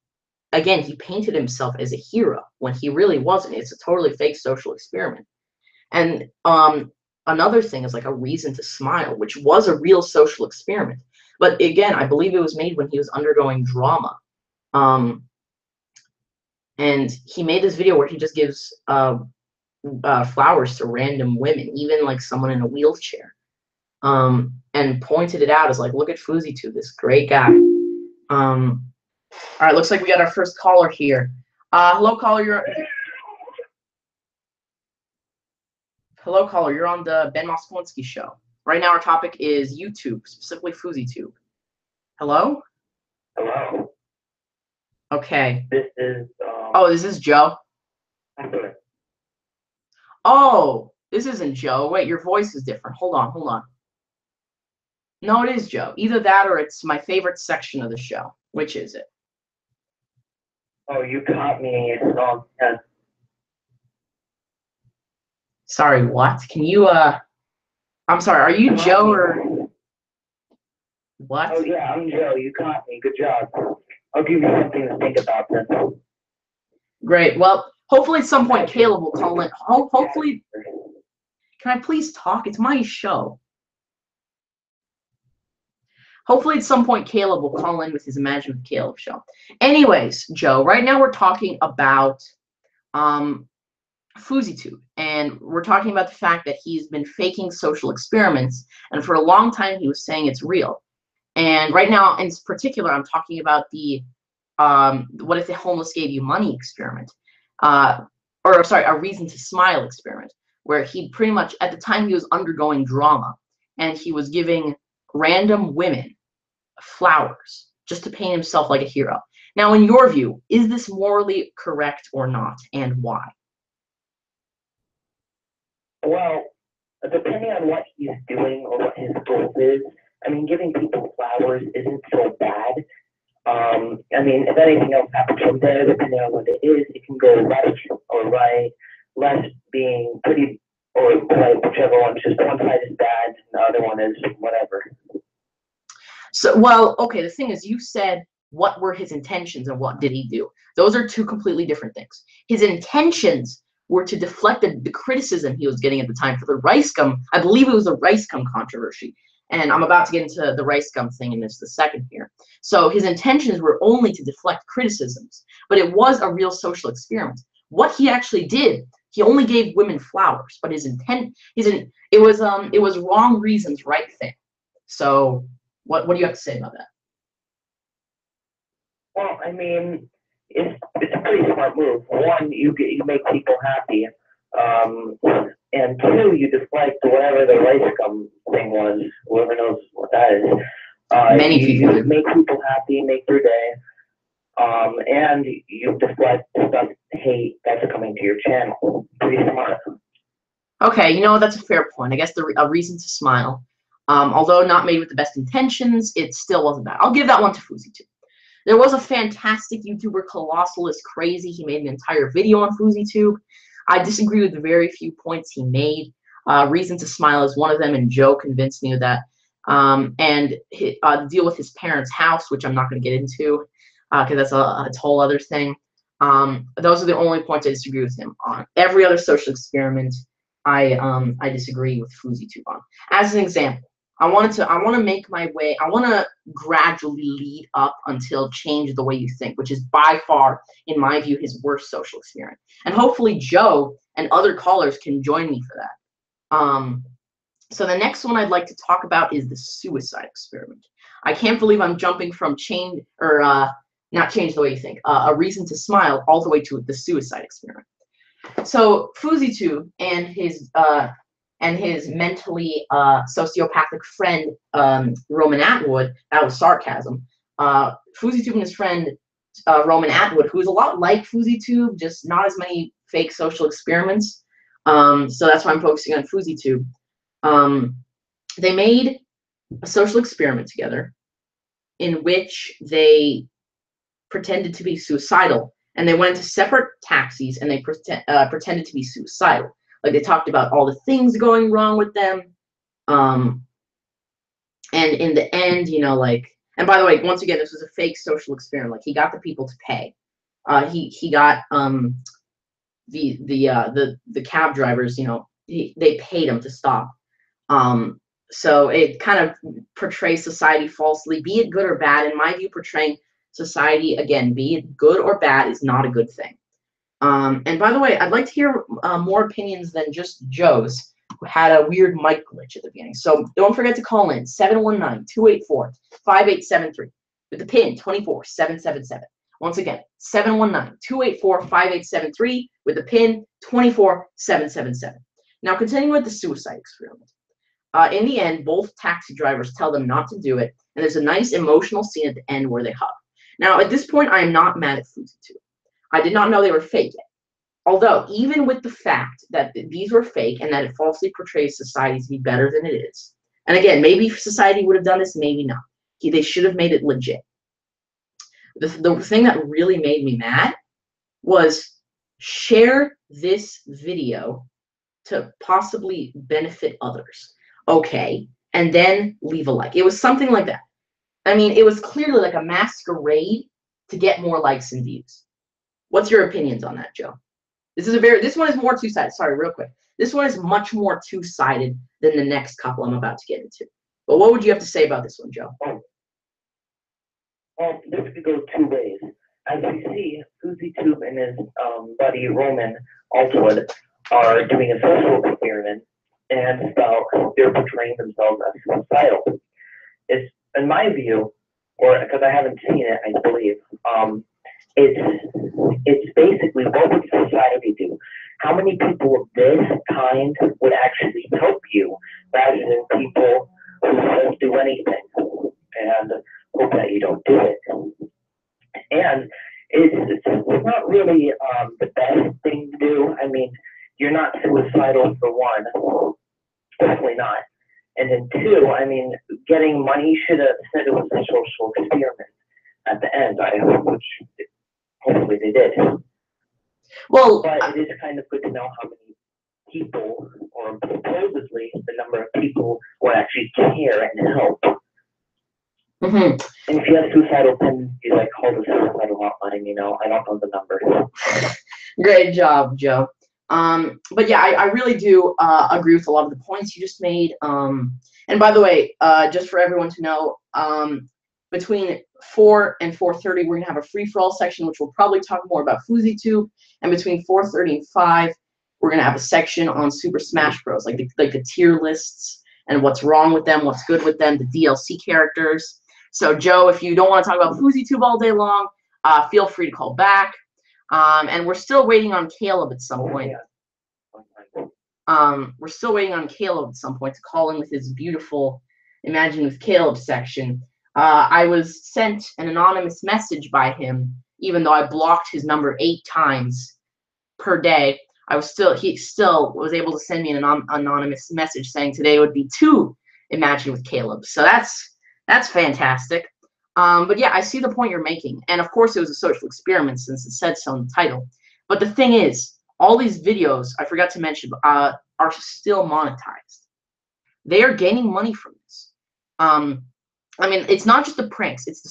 again, he painted himself as a hero when he really wasn't. It's a totally fake social experiment. And another thing is like a reason to smile, which was a real social experiment. But again, I believe it was made when he was undergoing drama. And he made this video where he just gives flowers to random women, even like someone in a wheelchair, and pointed it out as like, look at FouseyTube, this great guy. All right, looks like we got our first caller here. Hello, caller. Hello, caller. You're on the Ben Moskalensky show. Right now, our topic is YouTube, specifically FouseyTube. Hello? Hello. Okay. This is. Oh, this is Joe. Okay. Oh, this isn't Joe. Wait, your voice is different. Hold on, hold on. No, it is Joe. Either that or it's my favorite section of the show. Which is it? Oh, you caught me. Yes. Sorry, what? Can you, I'm sorry, are you Joe or what? Oh, yeah, I'm Joe. You caught me. Good job. I'll give you something to think about then. Great. Well, hopefully at some point Caleb will call in. Hopefully, can I please talk? It's my show. Hopefully at some point Caleb will call in with his Imagine with Caleb show. Anyways, Joe, right now we're talking about FouseyTube, and we're talking about the fact that he's been faking social experiments, and for a long time he was saying it's real. And right now, in particular, I'm talking about the what if the homeless gave you money experiment, or sorry, a reason to smile experiment, where he pretty much, at the time, he was undergoing drama, and he was giving random women flowers just to paint himself like a hero. Now, in your view, is this morally correct or not, and why? Well, depending on what he's doing or what his goal is, I mean, giving people flowers isn't so bad. I mean, if anything else happens from there, depending on what it is, it can go left or right, left being pretty, or right, whichever one. Just one side is bad, and the other one is whatever. So, well, okay, the thing is, you said what were his intentions and what did he do? Those are two completely different things. His intentions were to deflect the criticism he was getting at the time for the rice gum. I believe it was the rice gum controversy. And I'm about to get into the rice gum thing in just a second here. So his intentions were only to deflect criticisms, but it was a real social experiment. What he actually did, he only gave women flowers, but his intent, it was wrong reasons, right thing. So what do you have to say about that? Well, I mean, it's a pretty smart move. One, you make people happy, and two, you deflect whatever the rice gum thing was. Whoever knows what that is. Many people you make people happy, make their day, and you deflect stuff, hate that's coming to your channel. Pretty smart. Okay, you know, that's a fair point. I guess a reason to smile. Although not made with the best intentions, it still wasn't bad. I'll give that one to FouseyTube. There was a fantastic YouTuber, Colossal is Crazy. He made an entire video on FouseyTube. I disagree with the very few points he made. Reason to smile is one of them, and Joe convinced me of that. And the deal with his parents' house, which I'm not going to get into, because that's a whole other thing. Those are the only points I disagree with him on. Every other social experiment, I disagree with FouseyTube on. As an example, I want to make my way. I want to gradually lead up until change the way you think, which is by far, in my view, his worst social experiment. And hopefully Joe and other callers can join me for that. So the next one I'd like to talk about is the suicide experiment. I can't believe I'm jumping from not change the way you think, a reason to smile all the way to the suicide experiment. So FoozyTube and his mentally sociopathic friend Roman Atwood, that was sarcasm. FoozyTube and his friend Roman Atwood, who's a lot like FoozyTube, just not as many fake social experiments. So that's why I'm focusing on FoozyTube. They made a social experiment together in which they pretended to be suicidal, and they went into separate taxis and they pretended to be suicidal. Like they talked about all the things going wrong with them, and in the end, like. And by the way, once again, this was a fake social experiment. Like he got the people to pay. He got the cab drivers. They paid him to stop. So it kind of portrays society falsely, be it good or bad. In my view, portraying society, again, be it good or bad, is not a good thing. And by the way, I'd like to hear more opinions than just Joe's, who had a weird mic glitch at the beginning. So don't forget to call in 719-284-5873 with the PIN 24777. Once again, 719-284-5873 with the PIN 24777. Now, continuing with the suicide experiment. In the end, both taxi drivers tell them not to do it, and there's a nice emotional scene at the end where they hug. Now, at this point, I am not mad at FoozyTube. I did not know they were fake yet. Although, even with the fact that these were fake and that it falsely portrays society to be better than it is, and again, maybe society would have done this, maybe not. They should have made it legit. The thing that really made me mad was share this video to possibly benefit others. Okay, and then leave a like. It was something like that. I mean, it was clearly like a masquerade to get more likes and views. What's your opinions on that, Joe? This one is more two-sided. Sorry, real quick. This one is much more two-sided than the next couple I'm about to get into. But what would you have to say about this one, Joe? Well, this could go two ways. As we see, FoozyTube and his buddy Roman Altwood are doing a social experiment, and it's about they're portraying themselves as suicidal. It's, in my view, or because I haven't seen it, I believe, it's basically, what would society do? How many people of this kind would actually help you, rather than people who won't do anything and hope that you don't do it? And it's not really the best thing to do. I mean, you're not suicidal, for one, definitely not. And then two, I mean, getting money, should have said it was a social experiment at the end, which hopefully they did. Well, but it is kind of good to know how many people, or supposedly the number of people, will actually care and help. Mm-hmm. And if you have suicidal tendencies, like call the suicidal hotline, I don't know the number. Great job, Joe. But yeah, I really do agree with a lot of the points you just made. And by the way, just for everyone to know, between 4 and 4:30, we're gonna have a free-for-all section, which will probably talk more about FoozyTube. And between 4:30 and 5, we're gonna have a section on Super Smash Bros, like the tier lists and what's wrong with them, what's good with them, the DLC characters. So Joe, if you don't want to talk about FoozyTube all day long, feel free to call back. And we're still waiting on Caleb at some point. We're still waiting on Caleb at some point to call in with his beautiful Imagine with Caleb section. I was sent an anonymous message by him, even though I blocked his number 8 times per day. He still was able to send me an anonymous message saying today would be 2 Imagine with Caleb. So that's fantastic. But yeah, I see the point you're making. And of course it was a social experiment since it said so in the title. But the thing is, all these videos, I forgot to mention, are still monetized. They are gaining money from this. I mean, it's not just the pranks, it's the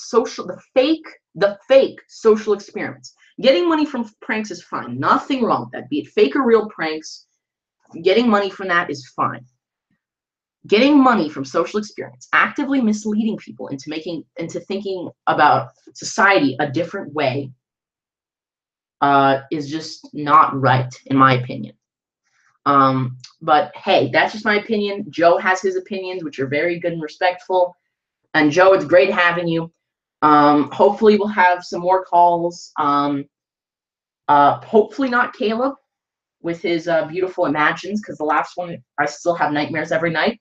fake social experiments. Getting money from pranks is fine. Nothing wrong with that. Be it fake or real pranks, getting money from that is fine. Getting money from social experiments, actively misleading people into thinking about society a different way, is just not right, in my opinion. But hey, that's just my opinion. Joe has his opinions, which are very good and respectful. And Joe, it's great having you. Hopefully we'll have some more calls. Hopefully not Caleb with his beautiful imagines, because the last one I still have nightmares every night.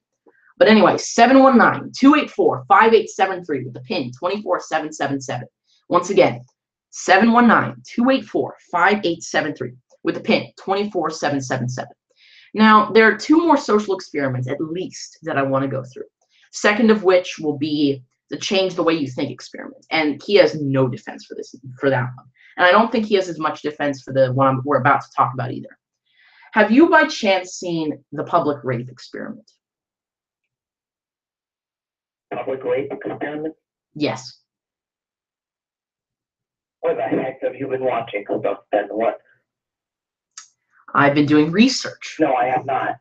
But anyway, 719-284-5873 with the pin 24777. Once again, 719-284-5873 with the pin 24777. Now, there are two more social experiments, at least, that I want to go through. Second of which will be the change the way you think experiment. And he has no defense for that one. And I don't think he has as much defense for the one we're about to talk about either. Have you by chance seen the public rape experiment? Public rape experiment? Yes. What the heck have you been watching? Hold up, then what? I've been doing research. No, I have not.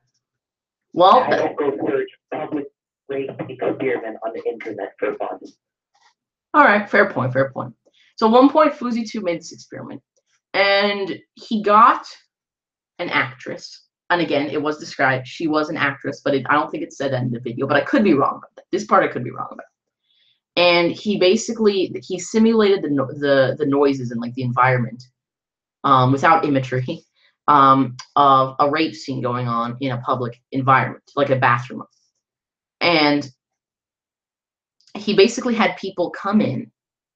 Well, I don't go search public rape experiment on the internet for fun. All right, fair point, fair point. So at one point, Fuzi2 made this experiment, and he got an actress. And again, it was described, she was an actress, but I don't think it said that in the video, but I could be wrong about that. This part I could be wrong about. And he simulated the noises and like the environment without imagery of a rape scene going on in a public environment, like a bathroom. And he basically had people come in,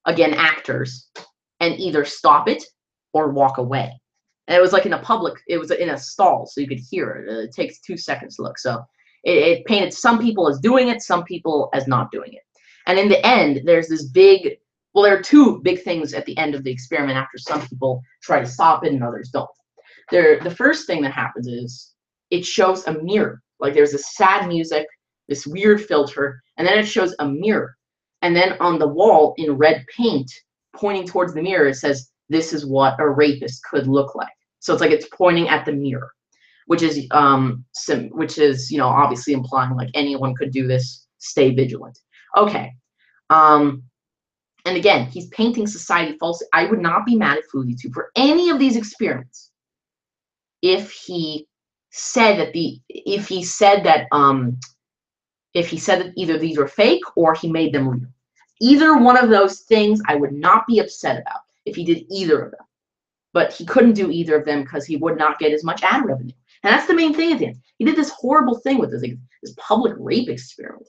again, actors, and either stop it or walk away. And it was like it was in a stall, so you could hear it. It takes 2 seconds to look. So it painted some people as doing it, some people as not doing it. And in the end, there's this there are two big things at the end of the experiment after some people try to stop it and others don't. The first thing that happens is it shows a mirror. Like there's this sad music, this weird filter, and then it shows a mirror. And then on the wall in red paint, pointing towards the mirror, it says, "This is what a rapist could look like." So it's like it's pointing at the mirror, which is obviously implying like anyone could do this. Stay vigilant. Okay. And again, he's painting society falsely. I would not be mad at Fuzi2 for any of these experiments if he said that either these were fake or he made them real. Either one of those things I would not be upset about if he did either of them. But he couldn't do either of them because he would not get as much ad revenue. And that's the main thing at the end. He did this horrible thing with this public rape experiment.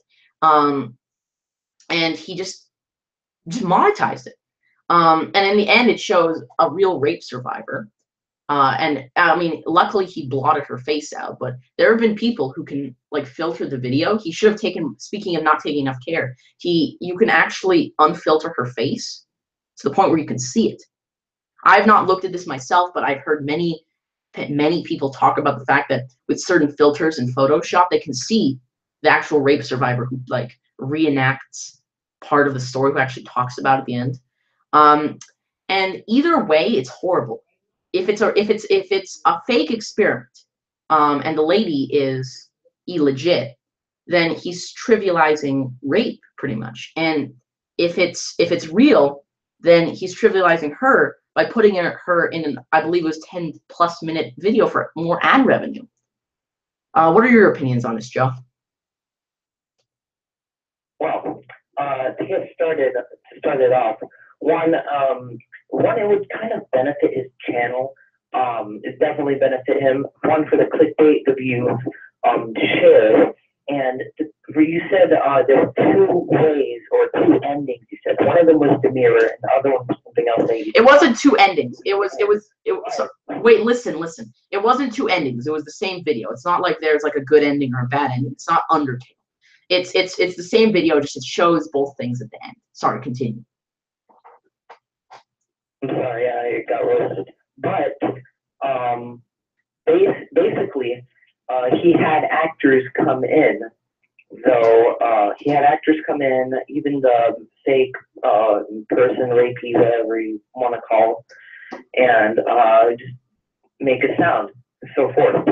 And he just monetized it. And in the end, it shows a real rape survivor. And I mean, luckily he blotted her face out, but there have been people who can like filter the video. He should have speaking of not taking enough care, you can actually unfilter her face to the point where you can see it. I've not looked at this myself, but I've heard many people talk about the fact that with certain filters in Photoshop, they can see the actual rape survivor who like reenacts part of the story, who actually talks about it at the end. And either way, it's horrible. If it's a fake experiment, and the lady is illegit, then he's trivializing rape pretty much. And if it's real, then he's trivializing her by putting her in an, I believe it was 10+ minute video for more ad revenue. What are your opinions on this, Joe? Well, to get started off, one, it would kind of benefit his channel. It definitely benefit him. One, for the clickbait, the views, share. And you said there were two ways or two endings. You said one of them was the mirror, and the other one was something else. It wasn't two endings. So, wait, listen. It wasn't two endings. It was the same video. It's not like there's like a good ending or a bad ending. It's not Undertale. It's the same video, just it shows both things at the end. Sorry, continue. I'm sorry, I got roasted. But basically, he had actors come in. So he had actors come in, even the fake person, rapey, whatever you want to call, and just make a sound, and so forth.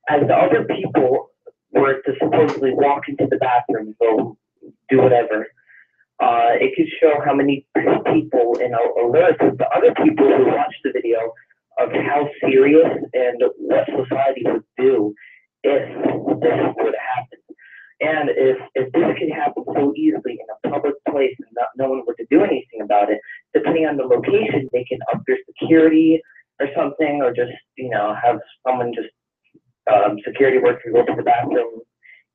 As the other people were to supposedly walk into the bathroom, so do whatever, it could show how many people in alerts. The other people who watched the video of how serious and what society would do if this would happen. And if this could happen so easily in a public place and no one were to do anything about it, depending on the location, they can up their security or something, or just, have someone just security worker go to the bathroom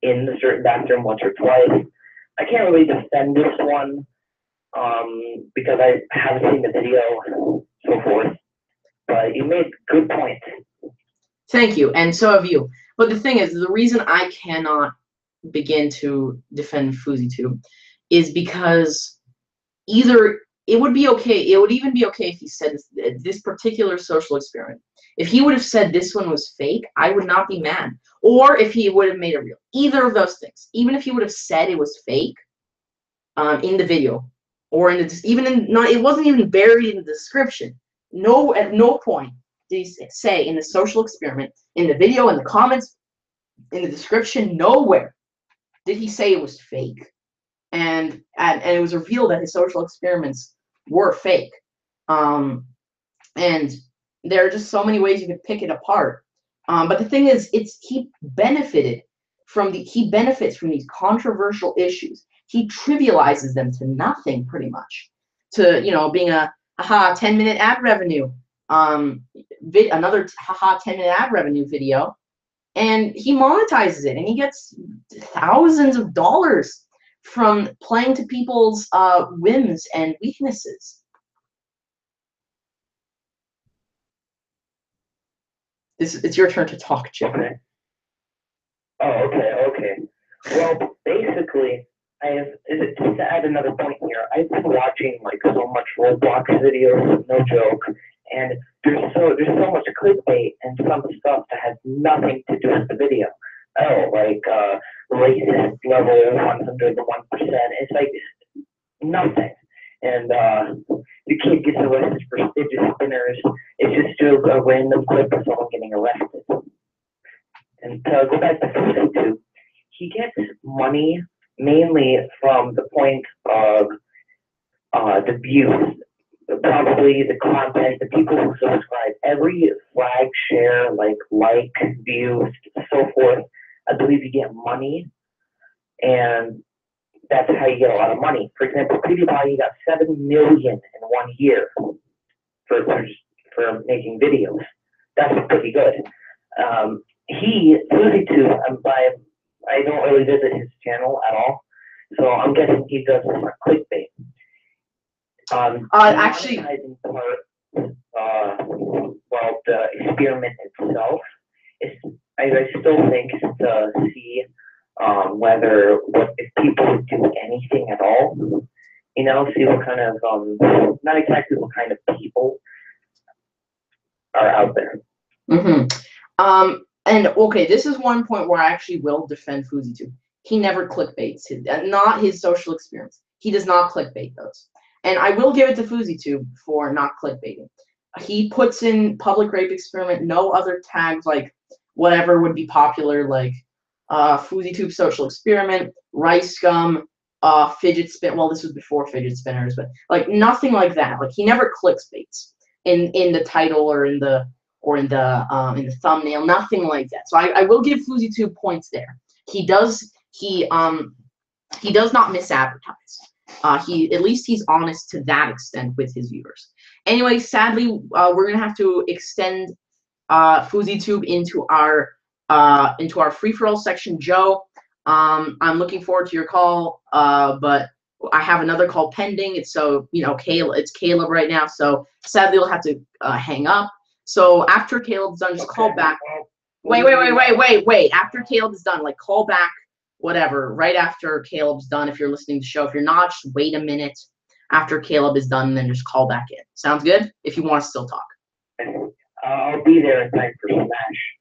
in the certain bathroom once or twice. I can't really defend this one because I haven't seen the video, so forth. But you made good points. Thank you, and so have you. But the thing is, the reason I cannot begin to defend FouseyTube is because either it would be okay, it would even be okay if he said this particular social experiment. If he would have said this one was fake, I would not be mad. Or if he would have made it real. Either of those things. Even if he would have said it was fake in the video, or in the it wasn't even buried in the description. No, at no point did he say in the social experiment, in the video, in the comments, in the description, nowhere did he say it was fake. And it was revealed that his social experiments were fake. And there are just so many ways you could pick it apart. But the thing is, he benefits from these controversial issues. He trivializes them to nothing, pretty much. To being a haha 10-minute ad revenue, another haha 10-minute ad revenue video, and he monetizes it, and he gets thousands of dollars from playing to people's whims and weaknesses. It's your turn to talk, Jim. Okay. Oh, okay. Well, basically, just to add another point here, I've been watching so much Roblox videos, no joke, and there's so much clickbait and some stuff that has nothing to do with the video. Oh, racist level 101%. It's nothing. And the kid gets arrested for fidget spinners. It's just a random clip of someone getting arrested. And to go back to FouseyTube, he gets money mainly from the point of the views, probably the content, the people who subscribe. Every flag, share, like views, so forth, I believe you get money, and that's how you get a lot of money. For example, PewDiePie got 7 million in 1 year for making videos. That's pretty good. FouseyTube, I don't really visit his channel at all, so I'm guessing he does this for clickbait. Actually, the experiment itself is, I still think, to see if people would do anything at all. See what kind of not exactly what kind of people are out there. And okay, this is one point where I actually will defend FouseyTube. He never clickbaits, not his social experiments. He does not clickbait those. And I will give it to FouseyTube for not clickbaiting. He puts in public rape experiment, no other tags like whatever would be popular, like FouseyTube social experiment, rice gum, fidget spin. Well, this was before fidget spinners, but nothing like that. He never clickbaits in the title or in the thumbnail, nothing like that. So I will give FouseyTube points there. He does not misadvertise. At least he's honest to that extent with his viewers. Anyway, sadly, we're gonna have to extend FouseyTube into our free-for-all section. Joe, I'm looking forward to your call, but I have another call pending. It's Caleb right now, so sadly we'll have to hang up. So after Caleb's done, just call back. Wait. After Caleb is done, call back, whatever, right after Caleb's done. If you're listening to the show, if you're not, just wait a minute after Caleb is done, and then just call back in. Sounds good? If you want to still talk. I'll be there in time for Smash.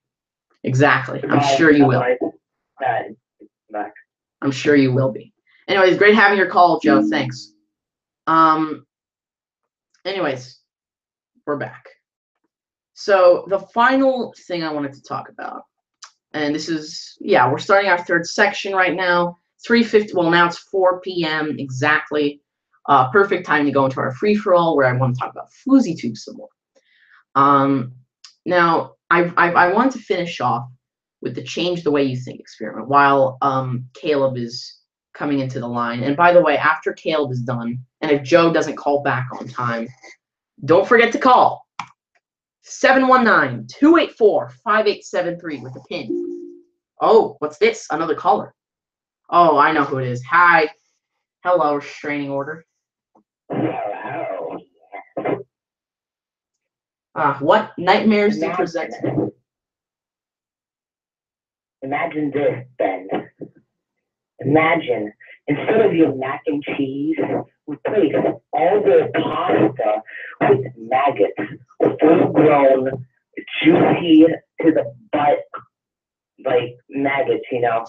Exactly. I'm sure you will. I'm sure you will be. Anyways, great having your call, Joe. Thanks. Anyways, we're back. So the final thing I wanted to talk about, and this is, we're starting our third section right now. 3:50. Well, now it's 4 p.m. exactly. Perfect time to go into our free-for-all where I want to talk about FouseyTube some more. Um, Now, I want to finish off with the change the way you think experiment while Caleb is coming into the line. And by the way, after Caleb is done, and if Joe doesn't call back on time, don't forget to call 719-284-5873 with a pin. Oh, what's this? Another caller. Oh, I know who it is. Hi. Hello, restraining order. Hello. What nightmares do you present? Imagine this, Ben. Imagine, instead of your mac and cheese, replace all the pasta with maggots, full-grown, juicy to the butt, like maggots, you know.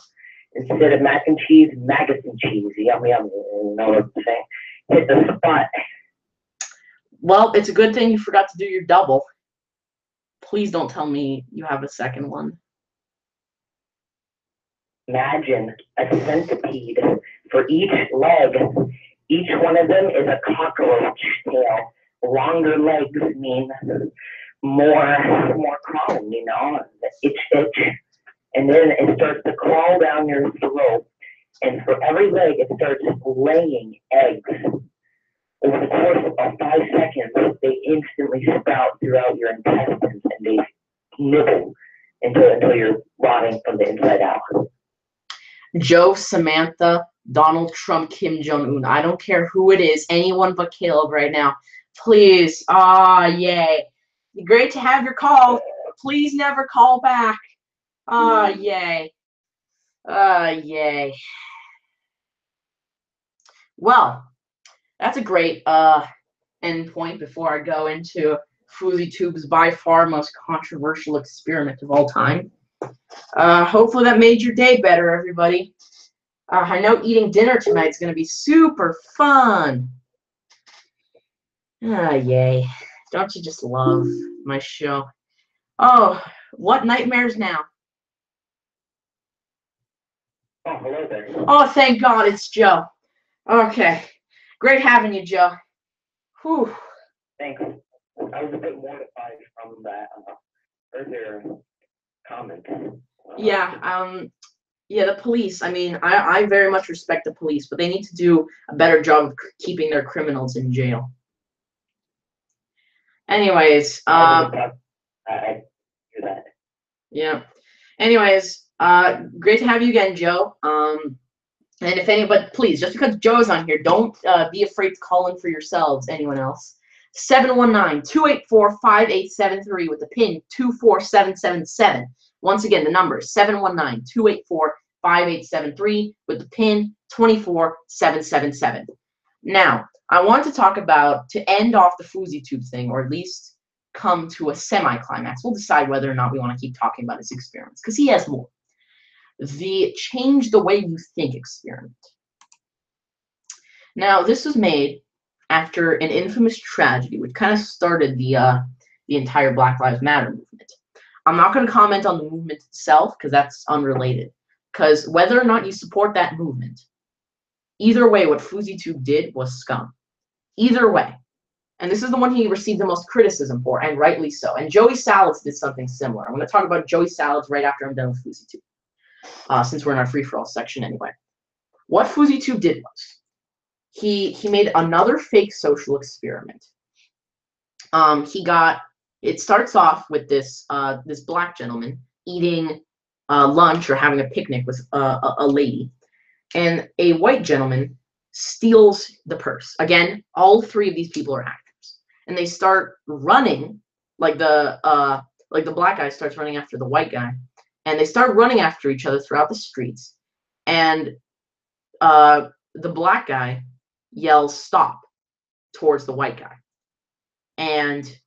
Instead of mac and cheese, maggots and cheese. Yum, yum, you know what I'm saying? Hit the spot. Well, it's a good thing you forgot to do your double. Please don't tell me you have a second one. Imagine a centipede for each leg. Each one of them is a cockroach tail. Longer legs mean more crawling, you know, itch. And then it starts to crawl down your throat. And for every leg, it starts laying eggs. Over the course of 5 seconds, they instantly sprout throughout your intestines and they nibble until you're rotting from the inside out. Joe, Samantha, Donald Trump, Kim Jong-un. I don't care who it is, anyone but Caleb right now. Please. Yay. Great to have your call. Please never call back. Yay. Yay. Well, that's a great end point before I go into FouseyTube's by far most controversial experiment of all time. Hopefully that made your day better, everybody. I know eating dinner tonight is going to be super fun. Yay. Don't you just love my show? Oh, what nightmares now? Oh, hello there. Oh, thank God it's Joe. Okay. Great having you, Joe. Whew. Thanks. I was a bit mortified from that earlier comment. Yeah, the police. I mean, I very much respect the police, but they need to do a better job of keeping their criminals in jail. Anyways, I hear that. Yeah. Anyways, great to have you again, Joe. And if anybody, please, just because Joe's on here, don't be afraid to call in for yourselves, anyone else. 719-284-5873 with the pin 24777. Once again, the number is 719-284-5873 with the pin 24777. Now, I want to talk about, to end off the FouseyTube thing, or at least come to a semi-climax. We'll decide whether or not we want to keep talking about his experiments, because he has more. The change the way you think experiment. Now, this was made after an infamous tragedy, which kind of started the entire Black Lives Matter movement. I'm not going to comment on the movement itself, because that's unrelated. Because whether or not you support that movement, either way, what FouseyTube did was scum. Either way. And this is the one he received the most criticism for, and rightly so. And Joey Salads did something similar. I'm going to talk about Joey Salads right after I'm done with FouseyTube, since we're in our free-for-all section anyway. What FouseyTube did was, he made another fake social experiment. It starts off with this this black gentleman eating lunch or having a picnic with a lady, and a white gentleman steals the purse. Again, all three of these people are actors, and they start running, like the black guy starts running after the white guy, and they start running after each other throughout the streets, and the black guy yells "stop" towards the white guy, and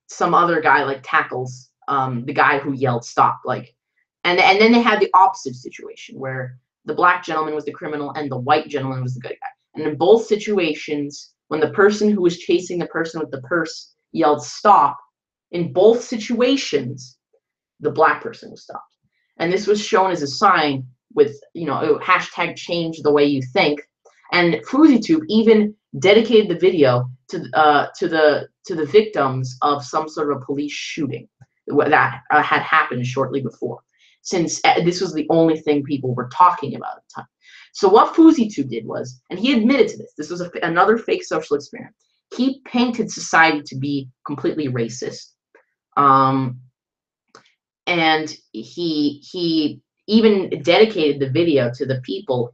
some other guy like tackles the guy who yelled "stop," like, and then they had the opposite situation where the black gentleman was the criminal and the white gentleman was the good guy. And in both situations, when the person who was chasing the person with the purse yelled "stop," in both situations, the black person was stopped. And this was shown as a sign with, hashtag change the way you think. And FouseyTube even dedicated the video to the victims of some sort of a police shooting that had happened shortly before, since this was the only thing people were talking about at the time. So what Fuzito did was, and he admitted to this, this was another fake social experiment. He painted society to be completely racist, and he even dedicated the video to the people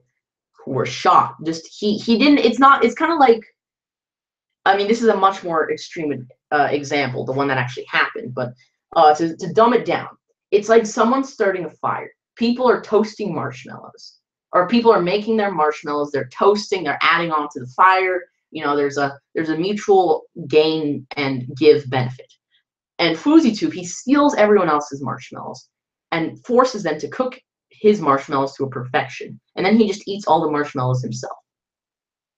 who were shot. Just he didn't. It's kind of like, I mean, this is a much more extreme example, the one that actually happened, but to dumb it down, it's like someone starting a fire. People are toasting marshmallows, or people are making their marshmallows. They're toasting. They're adding on to the fire. You know, there's a mutual gain and give benefit. And Fuzitube, he steals everyone else's marshmallows and forces them to cook his marshmallows to a perfection, and then he just eats all the marshmallows himself.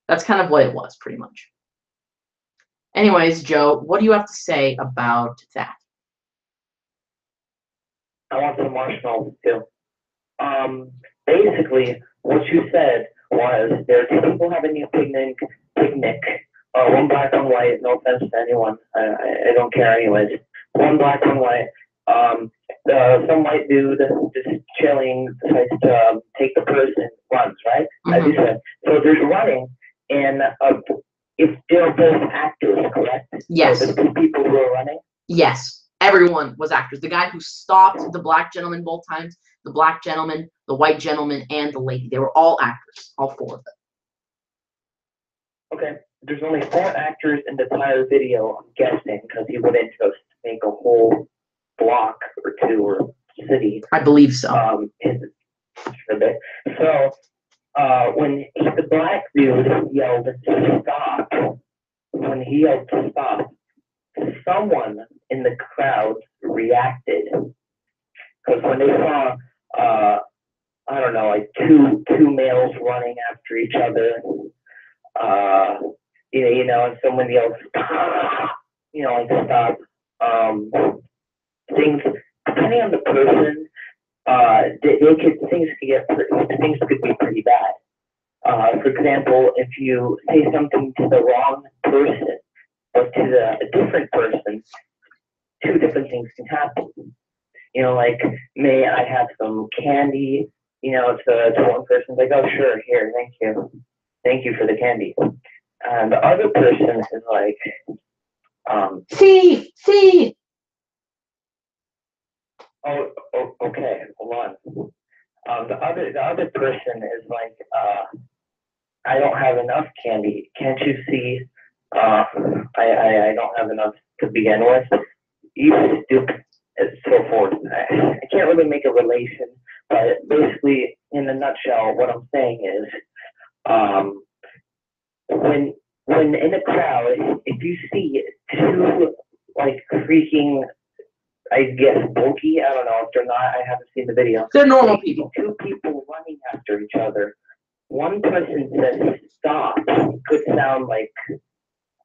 That's kind of what it was, pretty much. Anyways, Joe, what do you have to say about that? I want some marshmallows too. Basically, what you said was there are two people having a picnic. One black, one white. No offense to anyone. I don't care anyways. One black, one white. Some white dude just chilling decides to take the person, runs, right? As you said. So there's running, and if they're both actors, correct? Yes. So the two people who are running? Yes. Everyone was actors. The guy who stopped the black gentleman both times, the black gentleman, the white gentleman, and the lady. They were all actors, all four of them. Okay. There's only 4 actors in the entire video, I'm guessing, because he wouldn't just make a whole block or 2 or city. I believe so. So when the black dude yelled to stop, when he yelled to stop, someone in the crowd reacted. Because when they saw, I don't know, like two males running after each other, you know, and someone yells, stop, you know, like stop. Things, depending on the person, things could be pretty bad. For example, if you say something to the wrong person or to a different person, 2 different things can happen. You know, like, may I have some candy? You know, to one person, like, oh, sure, here, thank you. Thank you for the candy. And the other person is like, see. Oh, okay, hold on. The other person is like, I don't have enough candy. Can't you see? I don't have enough to begin with. You stupid, and so forth. I can't really make a relation, but basically, in a nutshell, what I'm saying is, when in a crowd, if you see 2 like freaking, I guess, bulky, I don't know if they're not, I haven't seen the video. They're normal people. 2 people running after each other. One person says stop. It could sound like,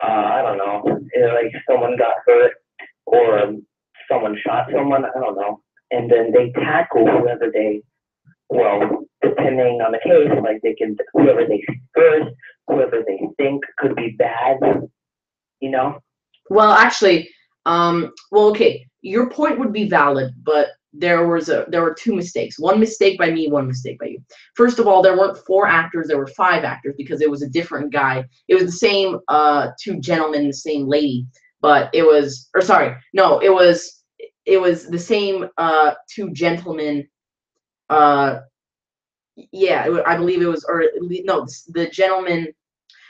I don't know, like someone got hurt or someone shot someone, I don't know. And then they tackle whoever depending on the case, like whoever they see first, whoever they think could be bad, you know? Well, actually, okay, your point would be valid, but there were 2 mistakes. One mistake by me, one mistake by you. First of all, there weren't 4 actors, there were 5 actors because it was a different guy. It was the same 2 gentlemen, the same lady, but it was, or sorry, no, it was the same 2 gentlemen. Yeah, I believe it was, or no, the gentleman.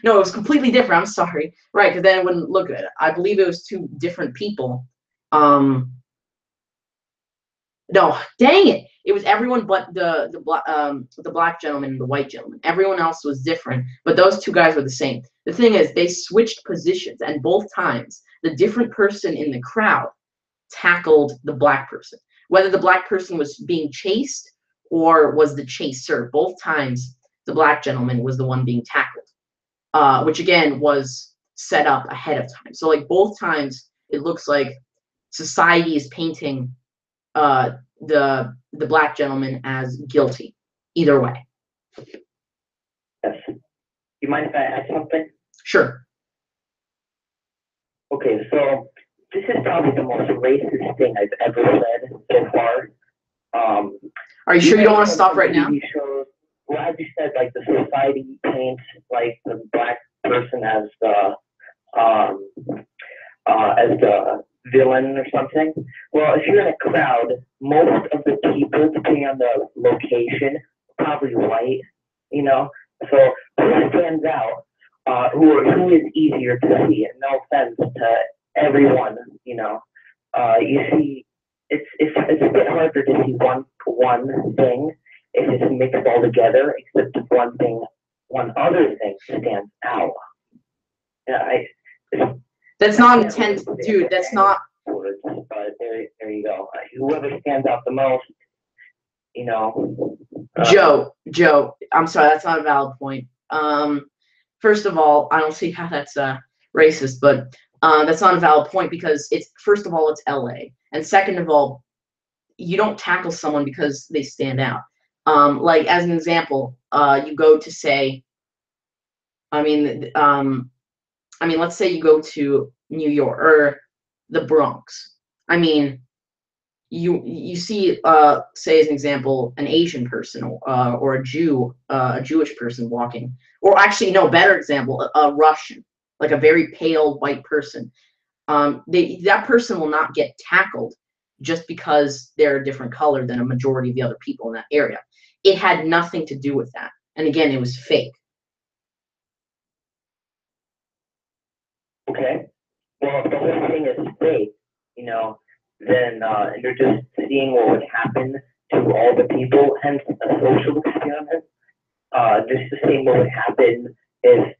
No, it was completely different. I'm sorry. Right, because then it wouldn't look good. I believe it was 2 different people. No, dang it! It was everyone but the black gentleman and the white gentleman. Everyone else was different, but those 2 guys were the same. The thing is, they switched positions, and both times the different person in the crowd tackled the black person. Whether the black person was being chased or was the chaser, both times the black gentleman was the one being tackled. Which again was set up ahead of time. So like both times, it looks like society is painting the black gentleman as guilty. Either way. Yes. You mind if I add something? Sure. Okay, so this is probably the most racist thing I've ever said so far. Um, Are you you sure you don't know, want to stop some right now? TV shows, well, as you said, like the society paints like the black person um, as the villain or something. Well, if you're in a crowd, most of the people, depending on the location, are probably white, you know. So who stands out? Who is easier to see? And no offense to everyone, you know. You see, it's a bit harder to see one thing if it's mixed all together, except if one other thing stands out. Yeah, That's I not can't intent, really say dude. it That's in any not words, but there you go. Whoever stands out the most, you know. Joe. I'm sorry, that's not a valid point. First of all, I don't see how that's racist, but that's not a valid point because it's first of all it's LA, and second of all, you don't tackle someone because they stand out. Like as an example, you go to say, I mean, let's say you go to New York or the Bronx. I mean, you see, say as an example, an Asian person or a Jewish person walking, or actually no, better example, a Russian, like a very pale white person. That person will not get tackled just because they're a different color than a majority of the other people in that area. It had nothing to do with that, and again, it was fake. Okay. Well, if the whole thing is fake, you know, then you're just seeing what would happen to all the people, hence a social experiment. Just the same what would happen if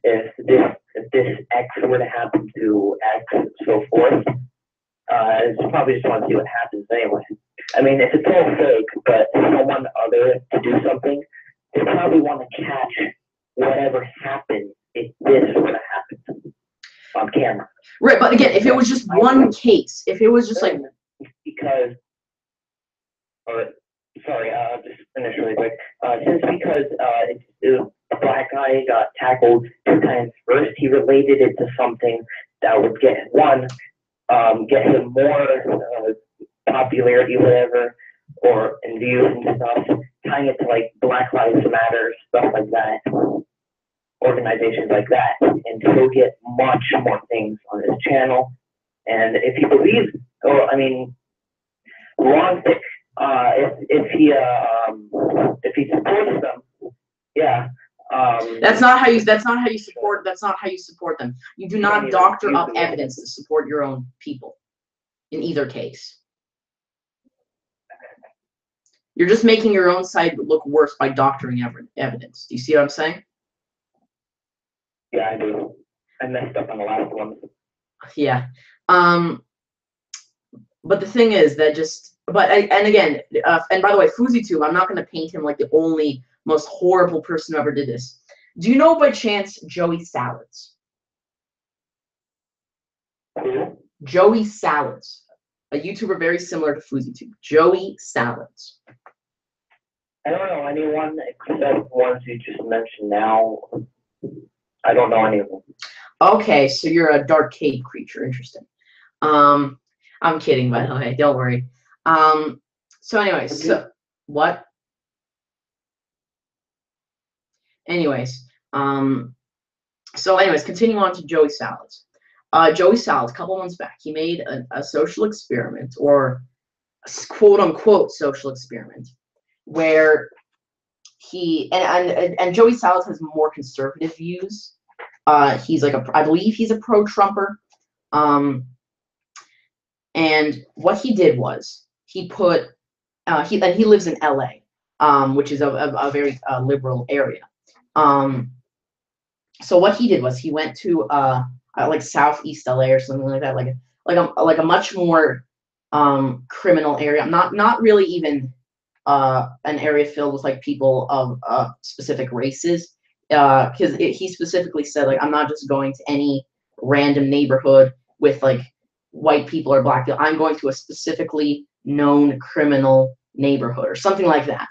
this X were to happen to X, and so forth. It's probably just want to see what happens anyway. I mean, if it's all fake, but someone other to do something, they probably want to catch whatever happened if this were to happen on camera. Right, but again, if it was just one case, if it was just like because, or sorry, just finish really quick. Since because a black guy got tackled 2 times first, he related it to something that would get him more popularity, whatever, or in views and stuff, tying it to like Black Lives Matter, stuff like that, organizations like that, and he'll get much more things on his channel. And if he believes, or I mean, long thick, if he supports them, yeah. that's not how you support them. You do not doctor up evidence to support your own people in either case. You're just making your own side look worse by doctoring evidence. Do you see what I'm saying? Yeah, I do. I messed up on the last one. Yeah. But the thing is that and again, and by the way, FuzzyTube, I'm not going to paint him like the only most horrible person who ever did this. Do you know by chance Joey Salads? Who? Joey Salads, a YouTuber very similar to FuzzyTube. Joey Salads. I don't know anyone except ones you just mentioned now. I don't know any of them. Okay, so you're a dark cave creature. Interesting. I'm kidding, by the way. Don't worry. So anyways, so what? Anyways, so anyways, continue on to Joey Salads. Joey Salads, a couple months back, he made a social experiment, or a quote unquote social experiment, where he and Joey Salads has more conservative views. He's like I believe he's a pro-Trumper. And what he did was he put he lives in LA, which is a very liberal area. So what he did was he went to like Southeast LA or something like that, like a much more criminal area. Not really even an area filled with like people of specific races. Because he specifically said, like, I'm not just going to any random neighborhood with like white people or black people. I'm going to a specifically known criminal neighborhood or something like that.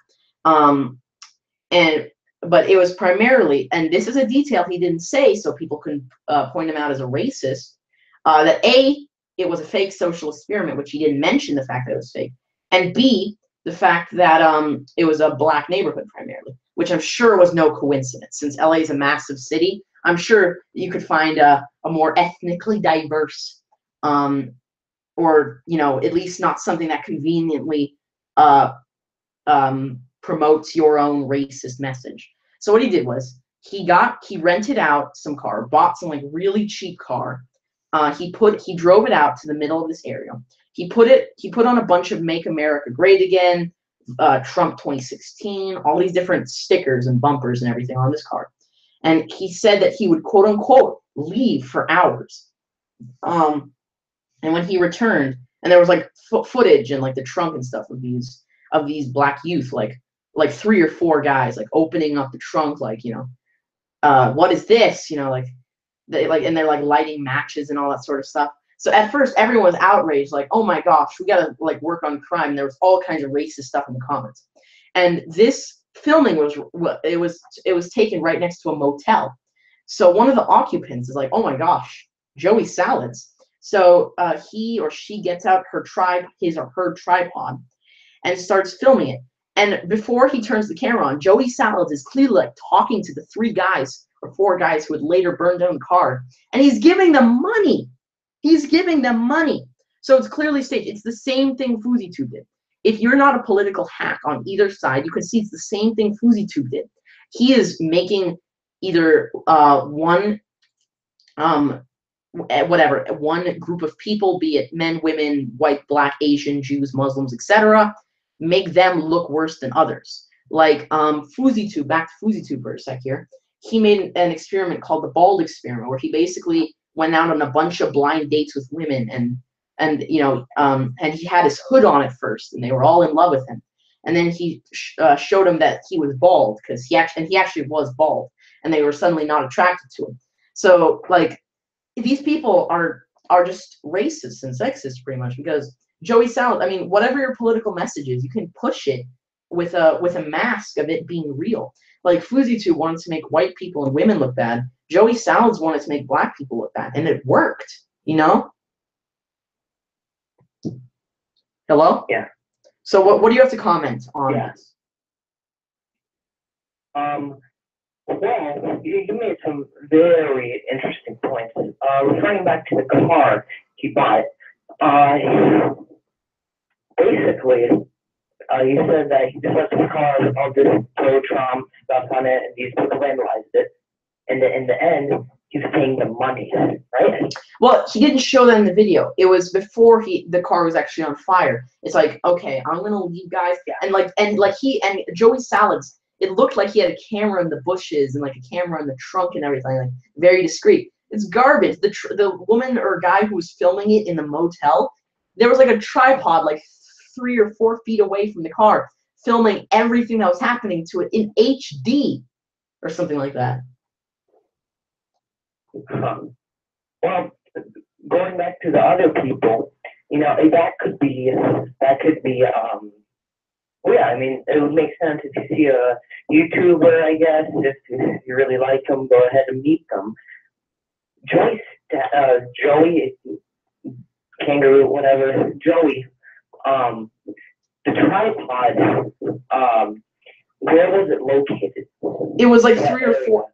But it was primarily, and this is a detail he didn't say, so people can point him out as a racist. That A, it was a fake social experiment, which he didn't mention the fact that it was fake, and B, the fact that it was a black neighborhood primarily, which I'm sure was no coincidence, since LA is a massive city. I'm sure you could find a more ethnically diverse, or at least not something that conveniently uh, promotes your own racist message. So what he did was he rented out some car, bought some like really cheap car. He drove it out to the middle of this area. He put on a bunch of "Make America Great Again," Trump 2016, all these different stickers and bumpers and everything on this car. And he said that he would quote unquote leave for hours. And when he returned, and there was like footage and like the trunk and stuff of these black youth, like 3 or 4 guys like opening up the trunk, like what is this, and they're like lighting matches and all that sort of stuff. So at first everyone was outraged, like, oh my gosh, we gotta like work on crime. And there was all kinds of racist stuff in the comments, and this filming was taken right next to a motel. So one of the occupants is like, oh my gosh, Joey Salads. So he or she gets out his or her tripod and starts filming it. And before he turns the camera on, Joey Salads is clearly like talking to the 3 or 4 guys who would later burn down the car, and he's giving them money. He's giving them money. So it's clearly staged. It's the same thing FouseyTube did. If you're not a political hack on either side, you can see it's the same thing FouseyTube did. He is making either one group of people, be it men, women, white, black, Asian, Jews, Muslims, etc., make them look worse than others. Like FouseyTube, back to FouseyTube for a sec here, he made an experiment called the bald experiment, where he basically went out on a bunch of blind dates with women, and he had his hood on at first, and they were all in love with him. And then he showed them that he was bald, because he actually was bald, and they were suddenly not attracted to him. So like, these people are just racist and sexist pretty much, because Joey Salads, I mean, whatever your political message is, you can push it with a mask of it being real. Like FouseyTube wanted to make white people and women look bad. Joey Salads wanted to make black people look bad, and it worked. Hello? Yeah. So what do you have to comment on that? Well, you made some very interesting points. Referring back to the car he bought, basically, you said that he just left the car with all this pro-Trump stuff on it, and these people vandalized it. And in the end, he was paying the money, right? Well, he didn't show that in the video. It was before the car was actually on fire. It's like, okay, I'm gonna leave, guys, and Joey Salads. It looked like he had a camera in the bushes and like a camera in the trunk and everything, like very discreet. It's garbage. The woman or guy who was filming it in the motel, there was like a tripod like 3 or 4 feet away from the car, filming everything that was happening to it in HD or something like that. Well, going back to the other people, that could be, well, yeah, I mean, it would make sense if you see a YouTuber, I guess, if you really like them, go ahead and meet them. Joey, kangaroo, whatever, Joey, the tripod, where was it located? It was like 3 or 4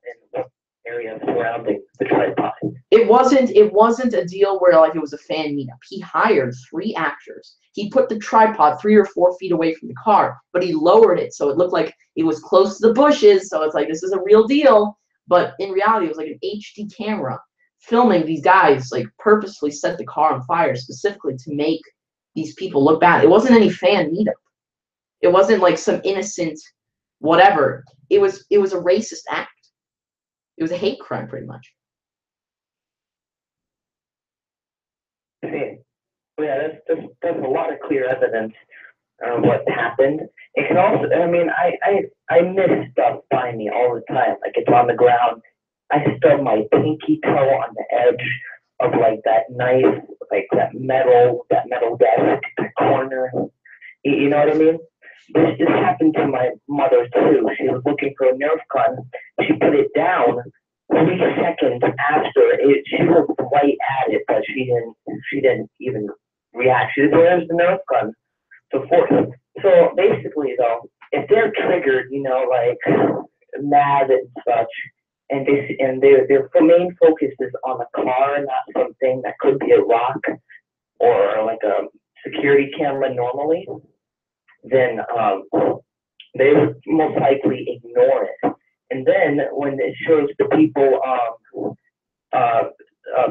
area surrounding the tripod. It wasn't a deal where like it was a fan meetup. He hired 3 actors. He put the tripod 3 or 4 feet away from the car, but he lowered it so it looked like it was close to the bushes. So it's like, this is a real deal. But in reality, it was like an HD camera filming these guys, like purposefully set the car on fire specifically to make these people look bad. It wasn't any fan meetup. It wasn't like some innocent whatever. It was a racist act. It was a hate crime, pretty much. Yeah, that's a lot of clear evidence on what happened. It can also, I mean, I miss stuff by me all the time. Like, it's on the ground. I stub my pinky toe on the edge of like that knife, like that metal desk, that corner. You know what I mean? This happened to my mother too. She was looking for a Nerf gun. She put it down, 3 seconds after it, she looked right at it, but she didn't even react. She was, "Where's the Nerf gun?" So forth. So basically, though, if they're triggered, like mad and such, and their main focus is on a car, not something that could be a rock or like a security camera normally, then they would most likely ignore it. And then when it shows the people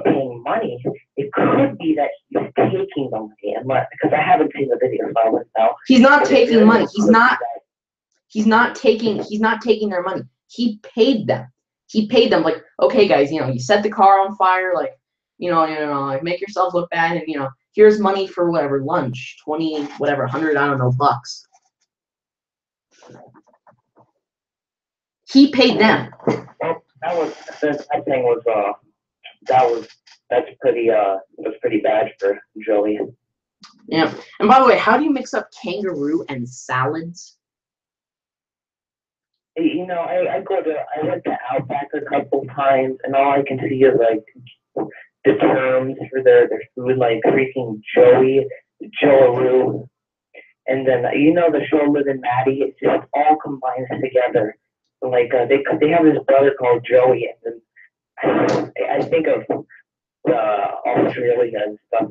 paying money, it could be that he's taking the money, because I haven't seen the video, so I don't know. He's not taking money. He's not taking their money. He paid them. He paid them, like, okay, guys, you set the car on fire, like, like, make yourselves look bad, and here's money for whatever, lunch, 20, whatever, 100, I don't know, bucks. He paid them. Well, that thing was that's pretty bad for Joey. Yeah. And by the way, how do you mix up kangaroo and salads? I went to Outback a couple times, and all I can see is like the terms for their food, like freaking Joey, Joe-a-roo, and then the show Liv and Maddie. It just all combines together. Like they have this brother called Joey, and then I think of Australia and stuff.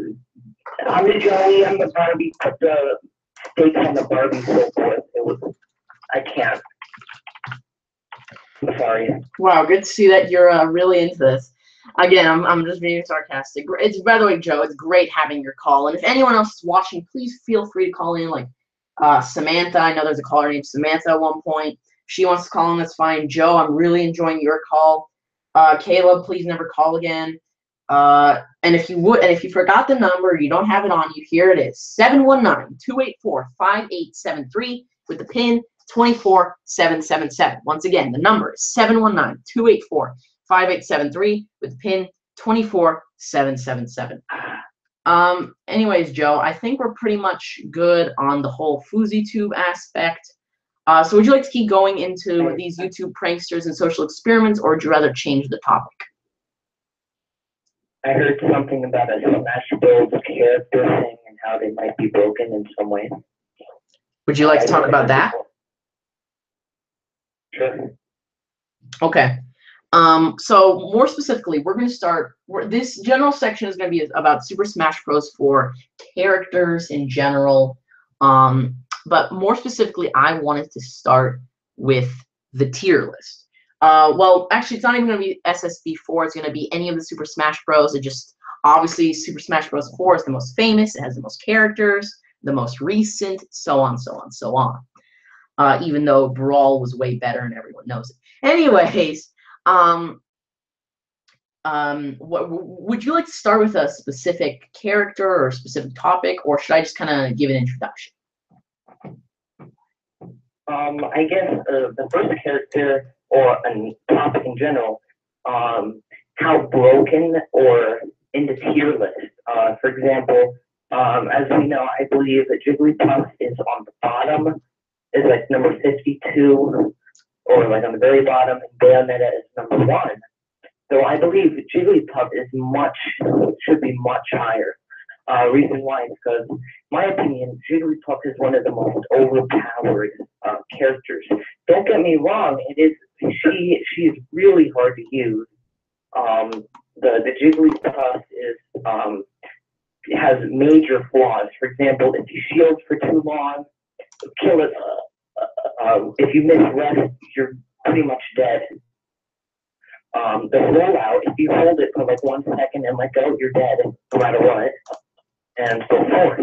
I'm the Joey, I'm the Barbie, put the steak on the Barbie, so forth. I can't. I'm sorry. Wow, good to see that you're really into this. Again, I'm just being sarcastic. It's, by the way, Joe, it's great having your call. And if anyone else is watching, please feel free to call in. Like Samantha, I know there's a caller named Samantha at one point. If she wants to call in, that's fine. Joe, I'm really enjoying your call. Caleb, please never call again. And if you forgot the number, you don't have it on you, here it is: 719-284-5873 with the PIN 24777. Once again, the number is 719-284-5873 with the PIN 24777. Anyways, Joe, I think we're pretty much good on the whole FouseyTube aspect. So would you like to keep going into these YouTube pranksters and social experiments, or would you rather change the topic? I heard something about a Smash Bros. Character thing and how they might be broken in some way. Would you like to talk about that? Sure. Okay. So more specifically, we're going to start. This general section is going to be about Super Smash Bros. For characters in general. But more specifically, I wanted to start with the tier list. Well, actually, it's not even going to be SSB4. It's going to be any of the Super Smash Bros. It just, obviously, Super Smash Bros. 4 is the most famous. It has the most characters, the most recent, so on, so on, so on. Even though Brawl was way better and everyone knows it. Anyways, would you like to start with a specific character or a specific topic, or should I just kind of give an introduction? I guess the first character, or a topic in general, how broken or in the tier list. For example, as we know, I believe that Jigglypuff is on the bottom, is like number 52, or like on the very bottom, and Bayonetta is number 1. So I believe Jigglypuff should be much higher. Reason why is because, in my opinion, Jigglypuff is one of the most overpowered characters. Don't get me wrong, she is really hard to use. The Jigglypuff has major flaws. For example, if you shield for too long, kill it. If you miss rest, you're pretty much dead. The rollout, if you hold it for like 1 second and let go, you're dead, no matter what, and so forth.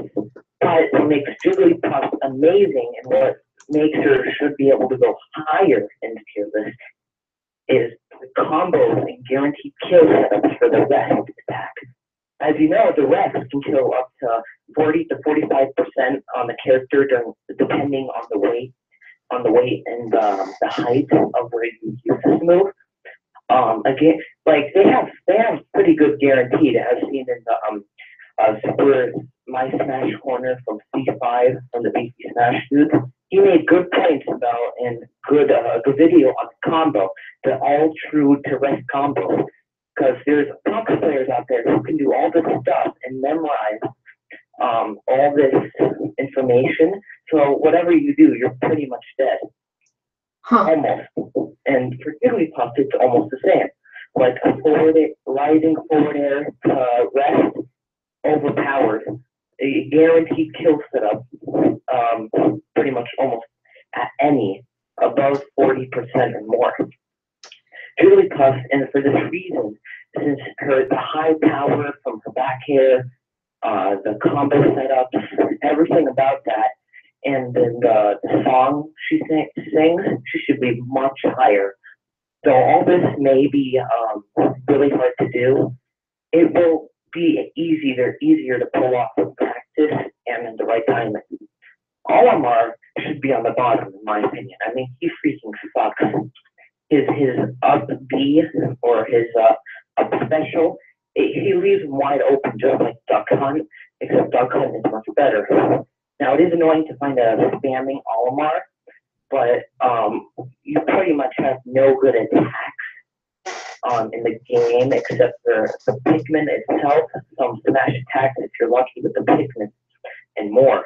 But what makes Jigglypuff amazing, and what makes her should be able to go higher in the tier list, is the combos and guaranteed kill setups for the rest attack. As you know, the rest can kill up to 40 to 45% on the character, depending on the weight and the height of where you use this move. Again, like they have pretty good guaranteed, as seen in the Super My Smash Corner from C5 from the BC Smash dude. he made good points about and good video on the combo, the all true to rest combo. Because there's poker players out there who can do all this stuff and memorize all this information. So whatever you do, you're pretty much dead. Huh. Almost. And for Jigglypuff, it's almost the same. Like a rising forward air to rest, overpowered. A guaranteed kill setup, pretty much almost at any, above 40% or more. Jigglypuff, and for this reason, since the high power from her back hair, the combo setups, everything about that, and then the song she sings, she should be much higher. So all this may be really hard to do. It will be easier to pull off with practice and in the right timing. Olimar should be on the bottom, in my opinion. I mean, he freaking sucks. His up B or his up special, he leaves him wide open, just like Duck Hunt, except Duck Hunt is much better. Now, it is annoying to find a spamming Olimar, but you pretty much have no good attacks in the game except for the Pikmin itself, some smash attacks if you're lucky with the Pikmin, and more.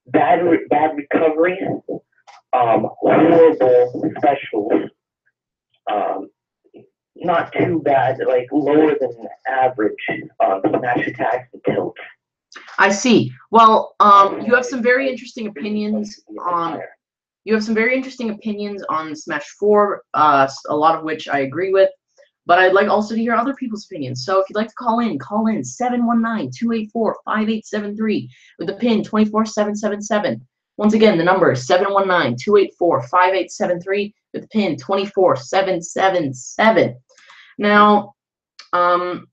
Bad recovery, horrible specials, not too bad, like lower than average smash attacks and tilts. I see. Well, you have some very interesting opinions on. You have some very interesting opinions on Smash 4, a lot of which I agree with. But I'd like also to hear other people's opinions. So if you'd like to call in 719-284-5873 with the pin 24777. Once again, the number is 719-284-5873 with the pin 24777. Now,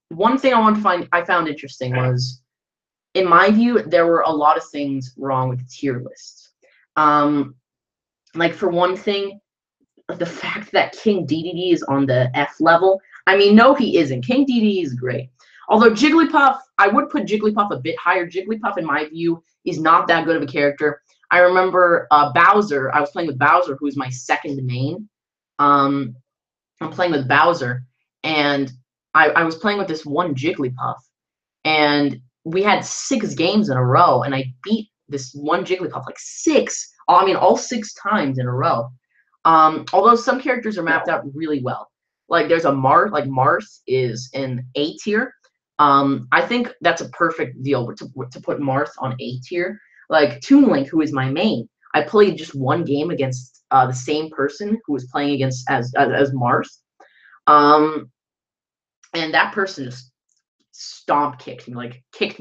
one thing I found interesting was, in my view, there were a lot of things wrong with the tier list. Like, for one thing, the fact that King DDD is on the F level. I mean, no, he isn't. King DDD is great. Although Jigglypuff, I would put Jigglypuff a bit higher. Jigglypuff, in my view, is not that good of a character. I remember Bowser. I was playing with Bowser, who is my second main. I'm playing with Bowser, and I was playing with this one Jigglypuff, and we had 6 games in a row, and I beat this one Jigglypuff like all 6 times in a row. Although some characters are mapped out really well. Like there's a Marth, like Marth is in A tier. I think that's a perfect deal to put Marth on A tier. Like Toon Link, who is my main, I played just one game against the same person who was playing against as Marth. And that person just kicked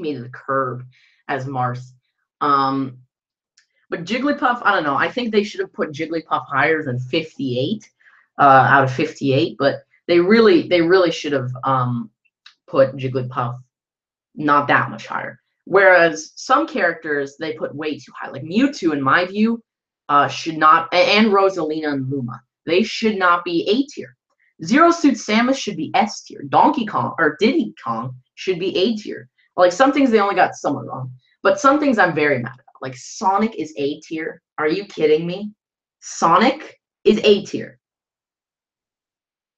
me to the curb as Marth. But Jigglypuff, I don't know. I think they should have put Jigglypuff higher than 58 out of 58. But they really should have put Jigglypuff not that much higher. Whereas some characters they put way too high. Like Mewtwo, in my view, should not, and Rosalina and Luma, they should not be A tier. Zero Suit Samus should be S tier. Donkey Kong or Diddy Kong should be A tier. Like some things they only got somewhat wrong, but some things I'm very mad at. Like Sonic is A tier. Are you kidding me? Sonic is A tier.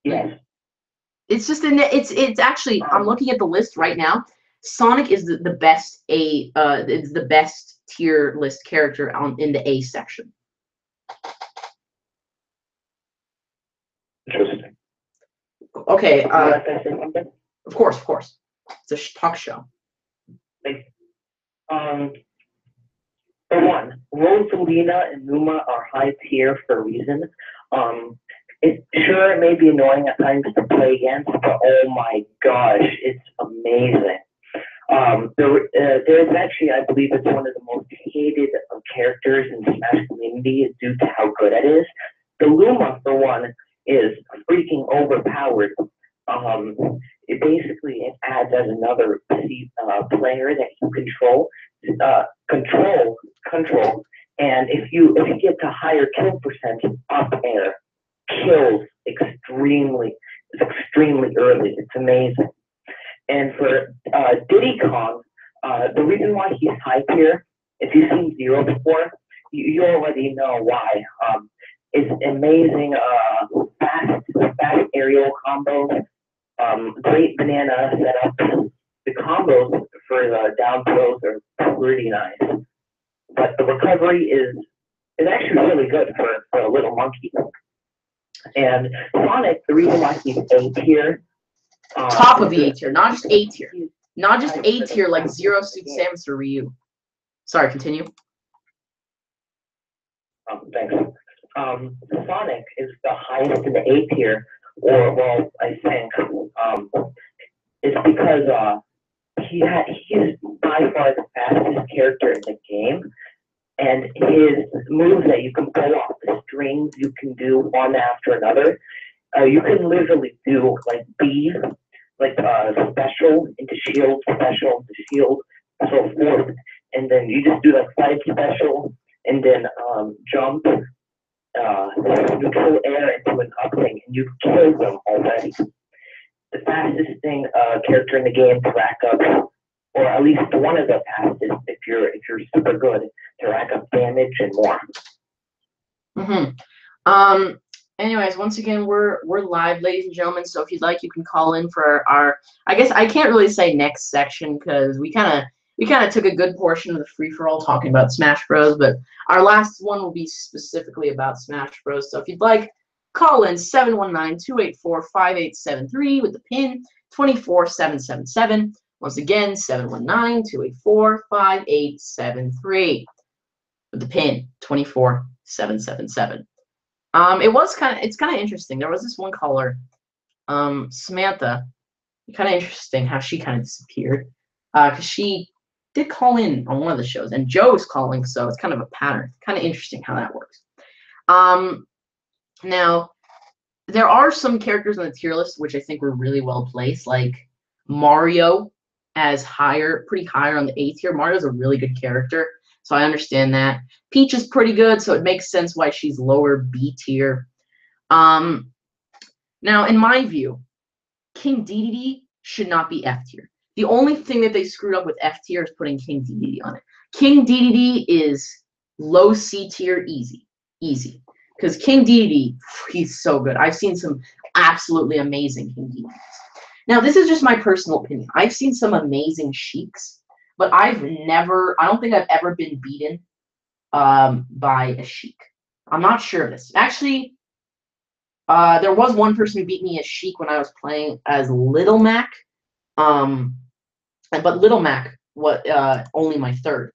Yes. It's just it's actually, I'm looking at the list right now. Sonic is the best is the best tier list character in the A section. Interesting. Okay. Of course. It's a talk show. For one, Rosalina and Luma are high tier for a reason. It may be annoying at times to play against, but oh my gosh, it's amazing. There's actually, I believe it's one of the most hated characters in the Smash community due to how good it is. The Luma, for one, is freaking overpowered. It basically adds as another player that you control, and if you get to higher kill percentage, up air kills extremely early. It's amazing. And for Diddy Kong, the reason why he's high tier, if you've seen Zero before, you already know why. It's amazing, fast aerial combos, great banana setup. The combos for the down throws are pretty nice, but the recovery is actually really good for a little monkey. And Sonic, the reason why he's A tier, Top of the A tier, not just A tier. Not just A tier like Zero Suit Samus or Ryu. Sorry, continue. Thanks. Sonic is the highest in the A tier, or well, I think it's because he's by far the fastest character in the game, and his moves that you can pull off the strings, you can do one after another. You can literally do like B, like special into shield, special into shield, so forth, and then you just do like side special, and then jump, neutral air into an up thing, and you kill them already. The fastest thing character in the game to rack up, or at least one of the fastest if you're super good to rack up damage and more. Anyways, once again, we're live, ladies and gentlemen. So if you'd like, you can call in for our. I guess I can't really say next section because we kind of took a good portion of the free for all talking about Smash Bros. But our last one will be specifically about Smash Bros. So if you'd like, call in 719-284-5873 with the pin 24777. Once again, 719-284-5873 with the pin 24777. It's kind of interesting. There was this one caller, Samantha. Kind of interesting how she kind of disappeared, because she did call in on one of the shows, and Joe's calling, so it's kind of a pattern. Kind of interesting how that works. Now there are some characters on the tier list which I think were really well placed, like Mario as pretty higher on the A tier. Mario's a really good character, so I understand that. Peach is pretty good, so it makes sense why she's lower B tier. Now, in my view, King Dedede should not be F tier. The only thing that they screwed up with F tier is putting King Dedede on it. King Dedede is low C tier, easy. Because King Dedede, he's so good. I've seen some absolutely amazing King Dededes. Now, this is just my personal opinion. I've seen some amazing Sheiks, but I don't think I've ever been beaten by a Sheik. I'm not sure of this. Actually, there was one person who beat me as Sheik when I was playing as Little Mac. But Little Mac was only my third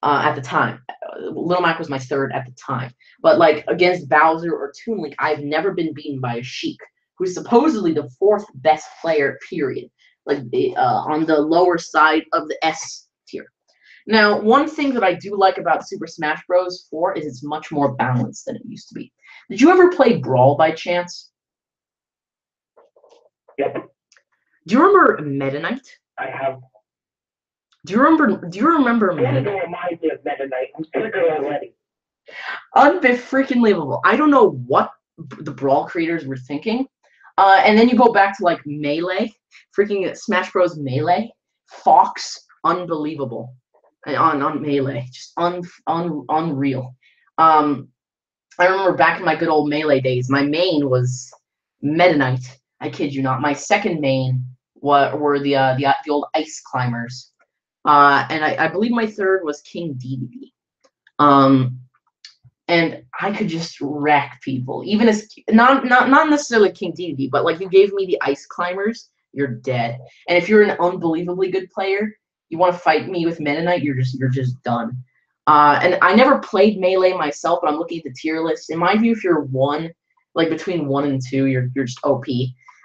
at the time. Little Mac was my third at the time. But like against Bowser or Toon Link, I've never been beaten by a Sheik, who's supposedly the fourth best player, period. Like on the lower side of the S tier. Now, one thing that I do like about Super Smash Bros. 4 is it's much more balanced than it used to be. Did you ever play Brawl by chance? Yep. Do you remember Meta Knight? I have. Do you remember Meta Knight? Remind me of Meta Knight. I'm triggered already. Unbelievable. I don't know what the Brawl creators were thinking. And then you go back to like Melee, freaking Smash Bros. Melee, Fox, unbelievable. On Melee, just unreal. I remember back in my good old Melee days, my main was Meta Knight. I kid you not. My second main were the old Ice Climbers, and I believe my third was King Dedede. And I could just wreck people, even as not necessarily King Dedede, but like you gave me the Ice Climbers, you're dead. And if you're an unbelievably good player, you want to fight me with Meta Knight, you're just done. And I never played Melee myself, but I'm looking at the tier list. In my view, if you're between 1 and 2, you're just OP.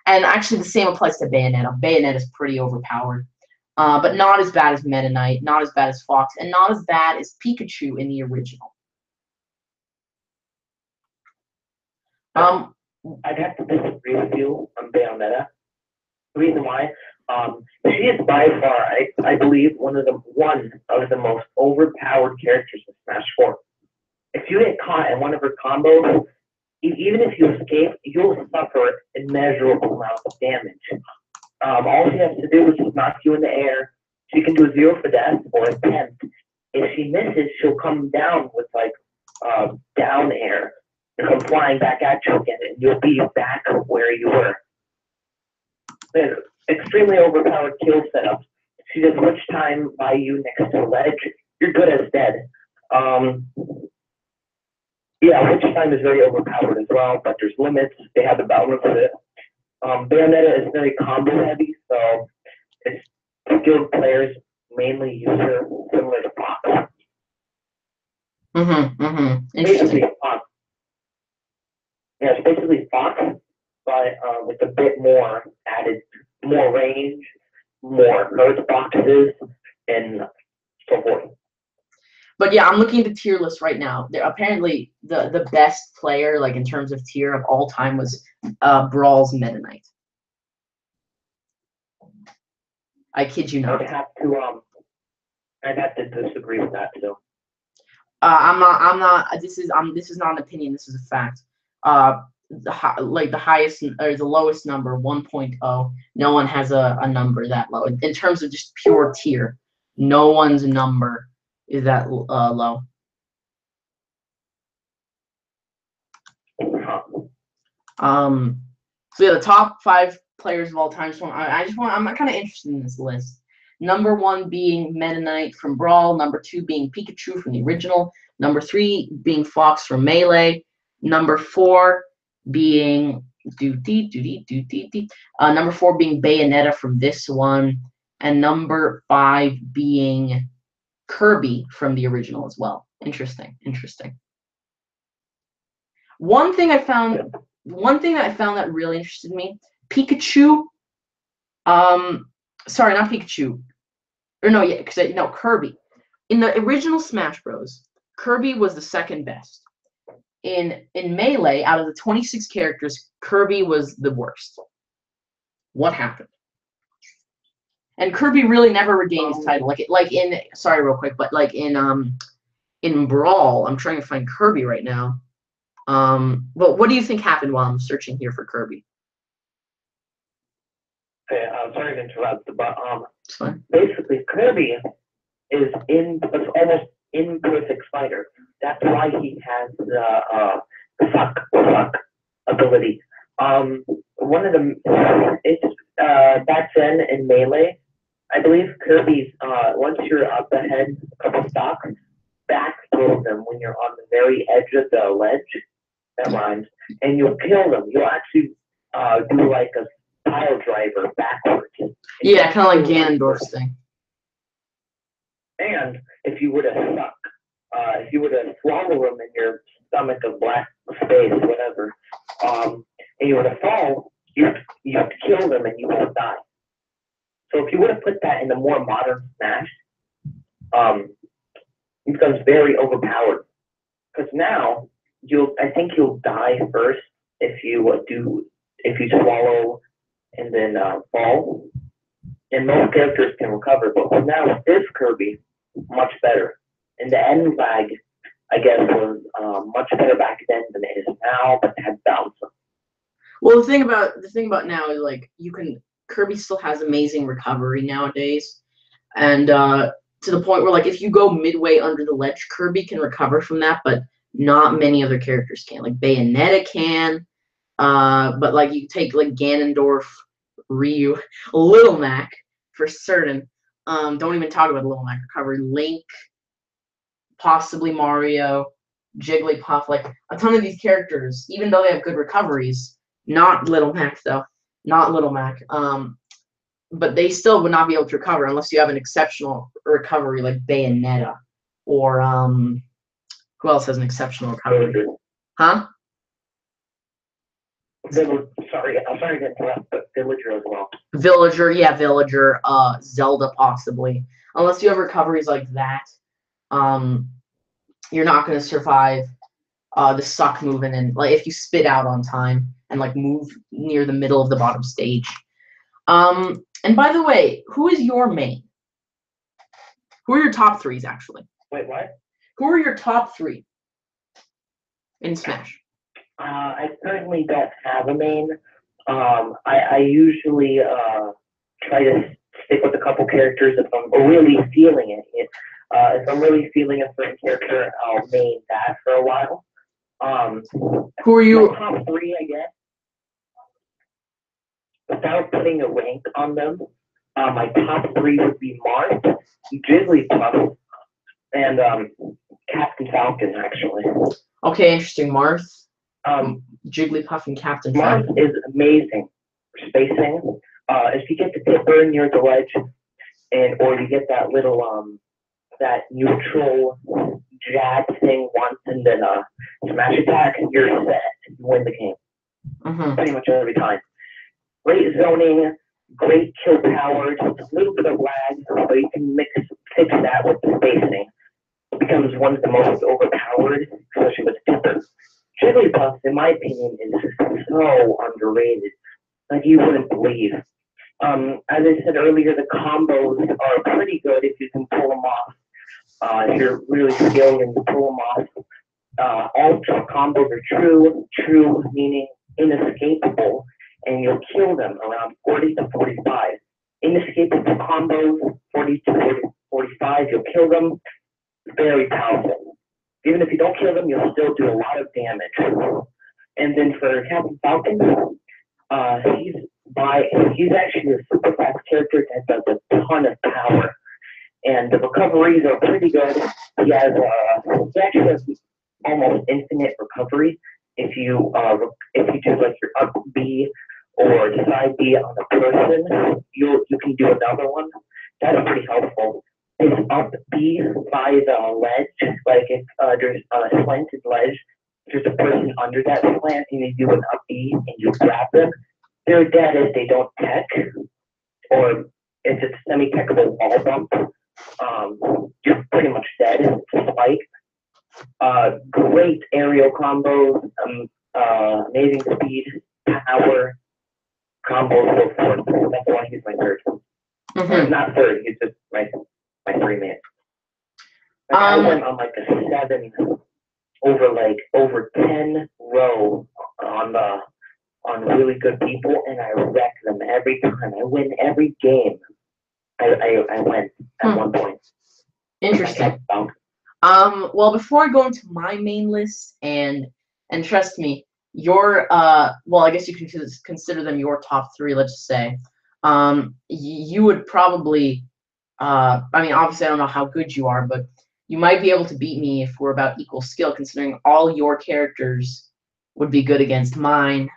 And actually, the same applies to Bayonetta. Bayonetta is pretty overpowered, but not as bad as Meta Knight, not as bad as Fox, and not as bad as Pikachu in the original. I'd have to disagree with you on Bayonetta. The reason why, she is by far, I believe, one of the most overpowered characters in Smash 4. If you get caught in one of her combos, even if you escape, you'll suffer immeasurable amounts of damage. All she has to do is just knock you in the air. She can do a 0 for death or a 10. If she misses, she'll come down with like down air and come flying back at you again, and you'll be back where you were. An extremely overpowered kill setup. She does switch time by you next to a ledge. You're good as dead. Yeah, witch time is very overpowered as well, but there's limits. They have the balance of it. Bayonetta is very combo heavy, so it's skilled players mainly use her similar to Fox. Basically Fox. Yeah, it's basically Fox, but with a bit more added, more range, more hurt boxes, and so forth. But yeah, I'm looking at the tier list right now. Apparently, the best player, like in terms of tier of all time, was Brawl's Meta Knight. I kid you not. I'd have to disagree with that too. I'm not. This is not an opinion. This is a fact. Like the highest or the lowest number, 1.0. No one has a number that low in terms of just pure tier. No one's number is that low. So yeah, the top 5 players of all time. So I'm kind of interested in this list. Number 1 being Meta Knight from Brawl. Number 2 being Pikachu from the original. Number 3 being Fox from Melee. Number 4 being number 4 being Bayonetta from this one, and number 5 being Kirby from the original as well. Interesting. One thing that I found that really interested me, Pikachu. Sorry, not Pikachu. Kirby. In the original Smash Bros, Kirby was the second best. In Melee, out of the 26 characters, Kirby was the worst. What happened? And Kirby really never regained his title. In Brawl, I'm trying to find Kirby right now. But what do you think happened while I'm searching here for Kirby? Okay, I'm sorry to interrupt, but basically Kirby is almost imperfect fighter. That's why he has the suck ability. One of the back then in Melee, I believe Kirby's once you're up ahead a couple stocks, back throw them when you're on the very edge of the ledge. That rhymes, and you'll kill them. You'll actually do like a pile driver backwards. Yeah, kind of like Ganondorf's thing. And if you were to suck, if you were to swallow them in your stomach of black space, whatever, and you were to fall, you have to kill them and you won't die. So if you were to put that in the more modern Smash, it becomes very overpowered. Because now I think you'll die first if you swallow and then fall. And most characters can recover, but now with this Kirby, much better. And the end lag, I guess, was much better back then than it is now, but it had bounce. Well, the thing about now is like Kirby still has amazing recovery nowadays, and to the point where like if you go midway under the ledge, Kirby can recover from that, but not many other characters can. Like Bayonetta can, but like you take like Ganondorf, Ryu, Little Mac for certain. Don't even talk about Little Mac recovery. Link, possibly Mario, Jigglypuff, like a ton of these characters, even though they have good recoveries, not Little Mac though, not Little Mac. But they still would not be able to recover unless you have an exceptional recovery like Bayonetta or who else has an exceptional recovery? Huh? Sorry, I'm sorry to interrupt, but Villager as well. Villager, Zelda possibly. Unless you have recoveries like that, you're not going to survive the suck moving and like if you spit out on time and like move near the middle of the bottom stage. And by the way, who is your main? Who are your top 3s actually? Wait, what? Who are your top 3 in Smash? I currently don't have a main. I usually try to stick with a couple characters if I'm really feeling it. if I'm really feeling a certain character, I'll main that for a while. Who are you? My top three, I guess, without putting a rank on them, my top three would be Mars, Jigglypuff, and Captain Falcon, actually. Okay, interesting. Marth, Jigglypuff, and Captain Mars Falcon. is amazing for spacing. If you get the Tipper near the ledge, or you get that little that neutral jab thing once and then smash attack, you're set. You win the game. Pretty much every time. Great zoning, great kill power, just a little bit of lag, but you can fix that with the spacing. It becomes one of the most overpowered, especially with Tipper. Jigglypuff, in my opinion, is so underrated. Like you wouldn't believe. As I said earlier, the combos are pretty good if you can pull them off. If you're really skilled and you pull them off. All combos are true meaning inescapable, and you'll kill them around 40 to 45. Inescapable combos, 40 to 45, you'll kill them. Very powerful. Even if you don't kill them, you'll still do a lot of damage. And then for Captain Falcon, he's actually a super fast character that does a ton of power, and the recoveries are pretty good. He actually has almost infinite recovery if you do like your up B or side B on a person, you can do another one. That's pretty helpful. His up B by the ledge, like if there's a slanted ledge, there's a person under that slant, and you do an up B and you grab them. They're dead if they don't tech, or if it's semi-techable wall bump. You're pretty much dead. It's a spike. Great aerial combos, amazing speed, power combos, so forth. That's why he's my third. Not third, he's just my 3 man. I went on like a 7 over 10 row on really good people, and I wreck them every time. I win every game. I win at one point. Interesting. Well, before I go into my main list, and trust me, your well, I guess you can consider them your top 3. Let's just say, you would probably, I mean, obviously, I don't know how good you are, but you might be able to beat me if we're about equal skill, considering all your characters would be good against mine.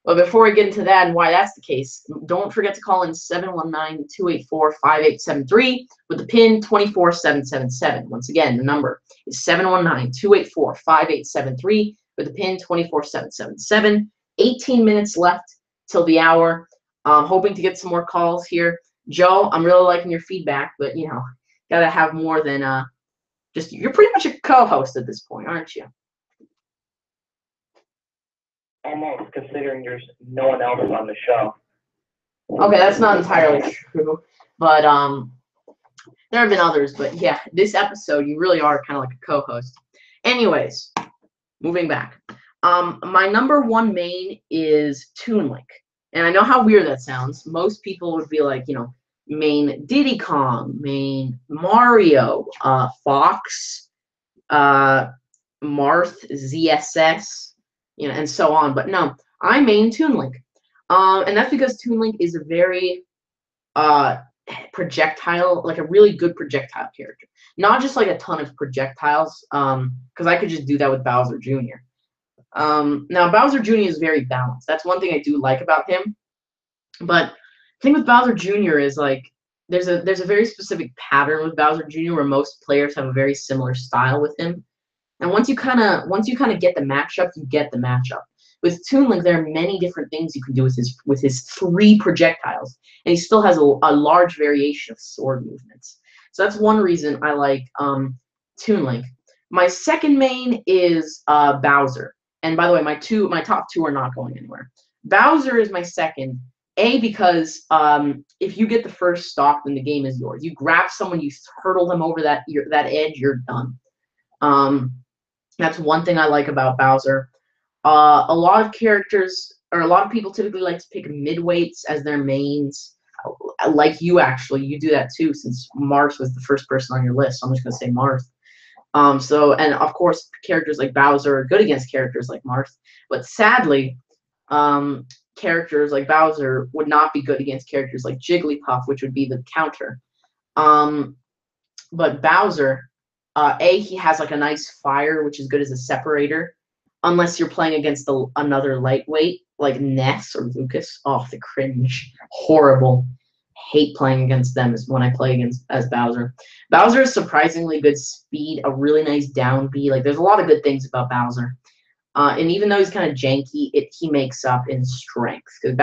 But before we get into that and why that's the case, don't forget to call in 719-284-5873 with the PIN 24777. Once again, the number is 719-284-5873 with the PIN 24777. 18 minutes left till the hour. Hoping to get some more calls here. Joe, I'm really liking your feedback, but you know, gotta have more than just, you're pretty much a co-host at this point, aren't you? Almost, considering there's no one else on the show. Okay, that's not entirely true, but there have been others, but yeah, this episode you really are kind of like a co-host. Anyways, moving back, my number 1 main is Toon Link, and I know how weird that sounds. Most people would be like, you know, main Diddy Kong, main Mario, Fox, Marth, ZSS, you know, and so on. But no, I main Toon Link, and that's because Toon Link is a very projectile, like a really good projectile character. Not just like a ton of projectiles, because I could just do that with Bowser Jr. Now Bowser Jr. is very balanced. That's one thing I do like about him. But the thing with Bowser Jr. is like there's a very specific pattern with Bowser Jr. where most players have a very similar style with him. And once you kind of get the matchup, you get the matchup. With Toon Link, there are many different things you can do with his 3 projectiles, and he still has a large variation of sword movements. So that's one reason I like Toon Link. My second main is Bowser. And by the way, my top 2 are not going anywhere. Bowser is my second. Because if you get the first stock, then the game is yours. You grab someone, you hurdle them over that edge, you're done. That's one thing I like about Bowser. A lot of characters, or a lot of people typically like to pick midweights as their mains. like you actually, you do that too, since Marth was the first person on your list. So I'm just gonna say Marth. So, and of course, characters like Bowser are good against characters like Marth, but sadly, characters like Bowser would not be good against characters like Jigglypuff, which would be the counter. But Bowser, he has like a nice fire, which is good as a separator, unless you're playing against another lightweight like Ness or Lucas. Oh, the cringe, horrible. Hate playing against them is when I play against as Bowser. Bowser is surprisingly good speed, a really nice down B. Like there's a lot of good things about Bowser. And even though he's kind of janky, he makes up in strength. Because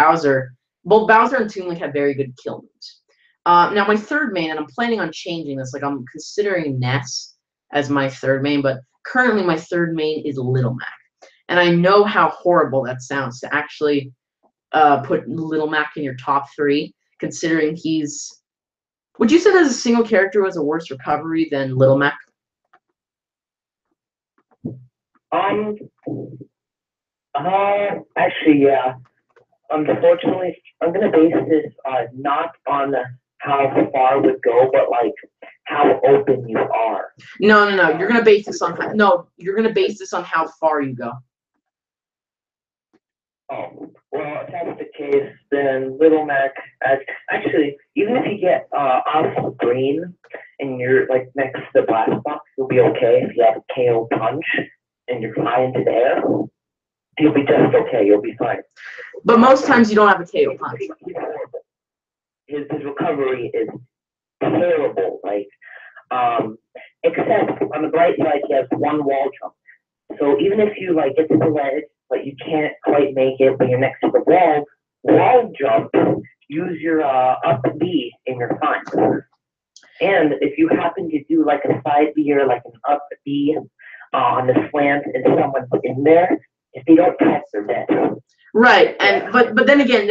both Bowser and Toon Link have very good kill moves. Now my third main, and I'm planning on changing this. Like I'm considering Ness as my third main, but currently my third main is Little Mac. And I know how horrible that sounds to actually put Little Mac in your top 3, considering he's. Would you say that as a single character has a worse recovery than Little Mac? Actually, yeah. Unfortunately, I'm gonna base this not on how far would go, but like how open you are. No. You're gonna base this on You're gonna base this on how far you go. Oh, well, if that's the case, then Little Mac, actually, even if you get off screen and you're like next to the blast box, you'll be okay. If you have a KO punch and you're high into the air, you'll be just okay. You'll be fine. But most times you don't have a KO punch. His recovery is terrible. Like, except on the bright side, he has one wall jump. So even if you like get to the ledge, but you can't quite make it, but you're next to the wall jump, use your up B and you're fine. And if you happen to do like a side B or like an up B on the slant and someone's in there, if they don't catch, they're dead. Right, and but then again,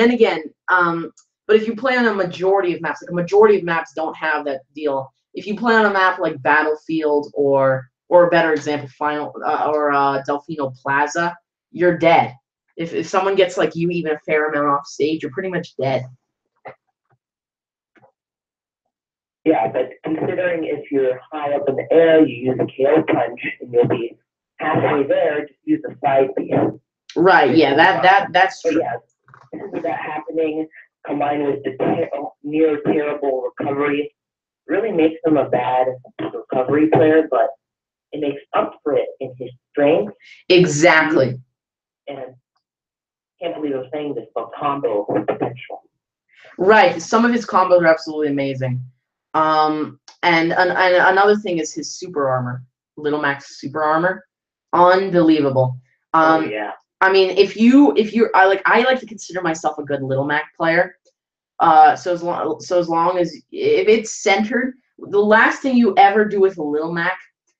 but if you play on a majority of maps, like a majority of maps don't have that deal. If you play on a map like Battlefield or a better example, Delfino Plaza, you're dead. If someone gets like you even a fair amount off stage, you're pretty much dead. Yeah, but considering if you're high up in the air, you use a KO punch and you'll be halfway there, just use a side B. Right, yeah, that's true. Yeah, with that happening, combined with the near terrible recovery, really makes him a bad recovery player, but it makes up for it in his strength. Exactly. And I can't believe I'm saying this, but combo potential. Right, some of his combos are absolutely amazing. And another thing is his super armor, Little Mac's super armor, unbelievable. Oh yeah. I mean, I like to consider myself a good Little Mac player. So as long as if it's centered, the last thing you ever do with a Little Mac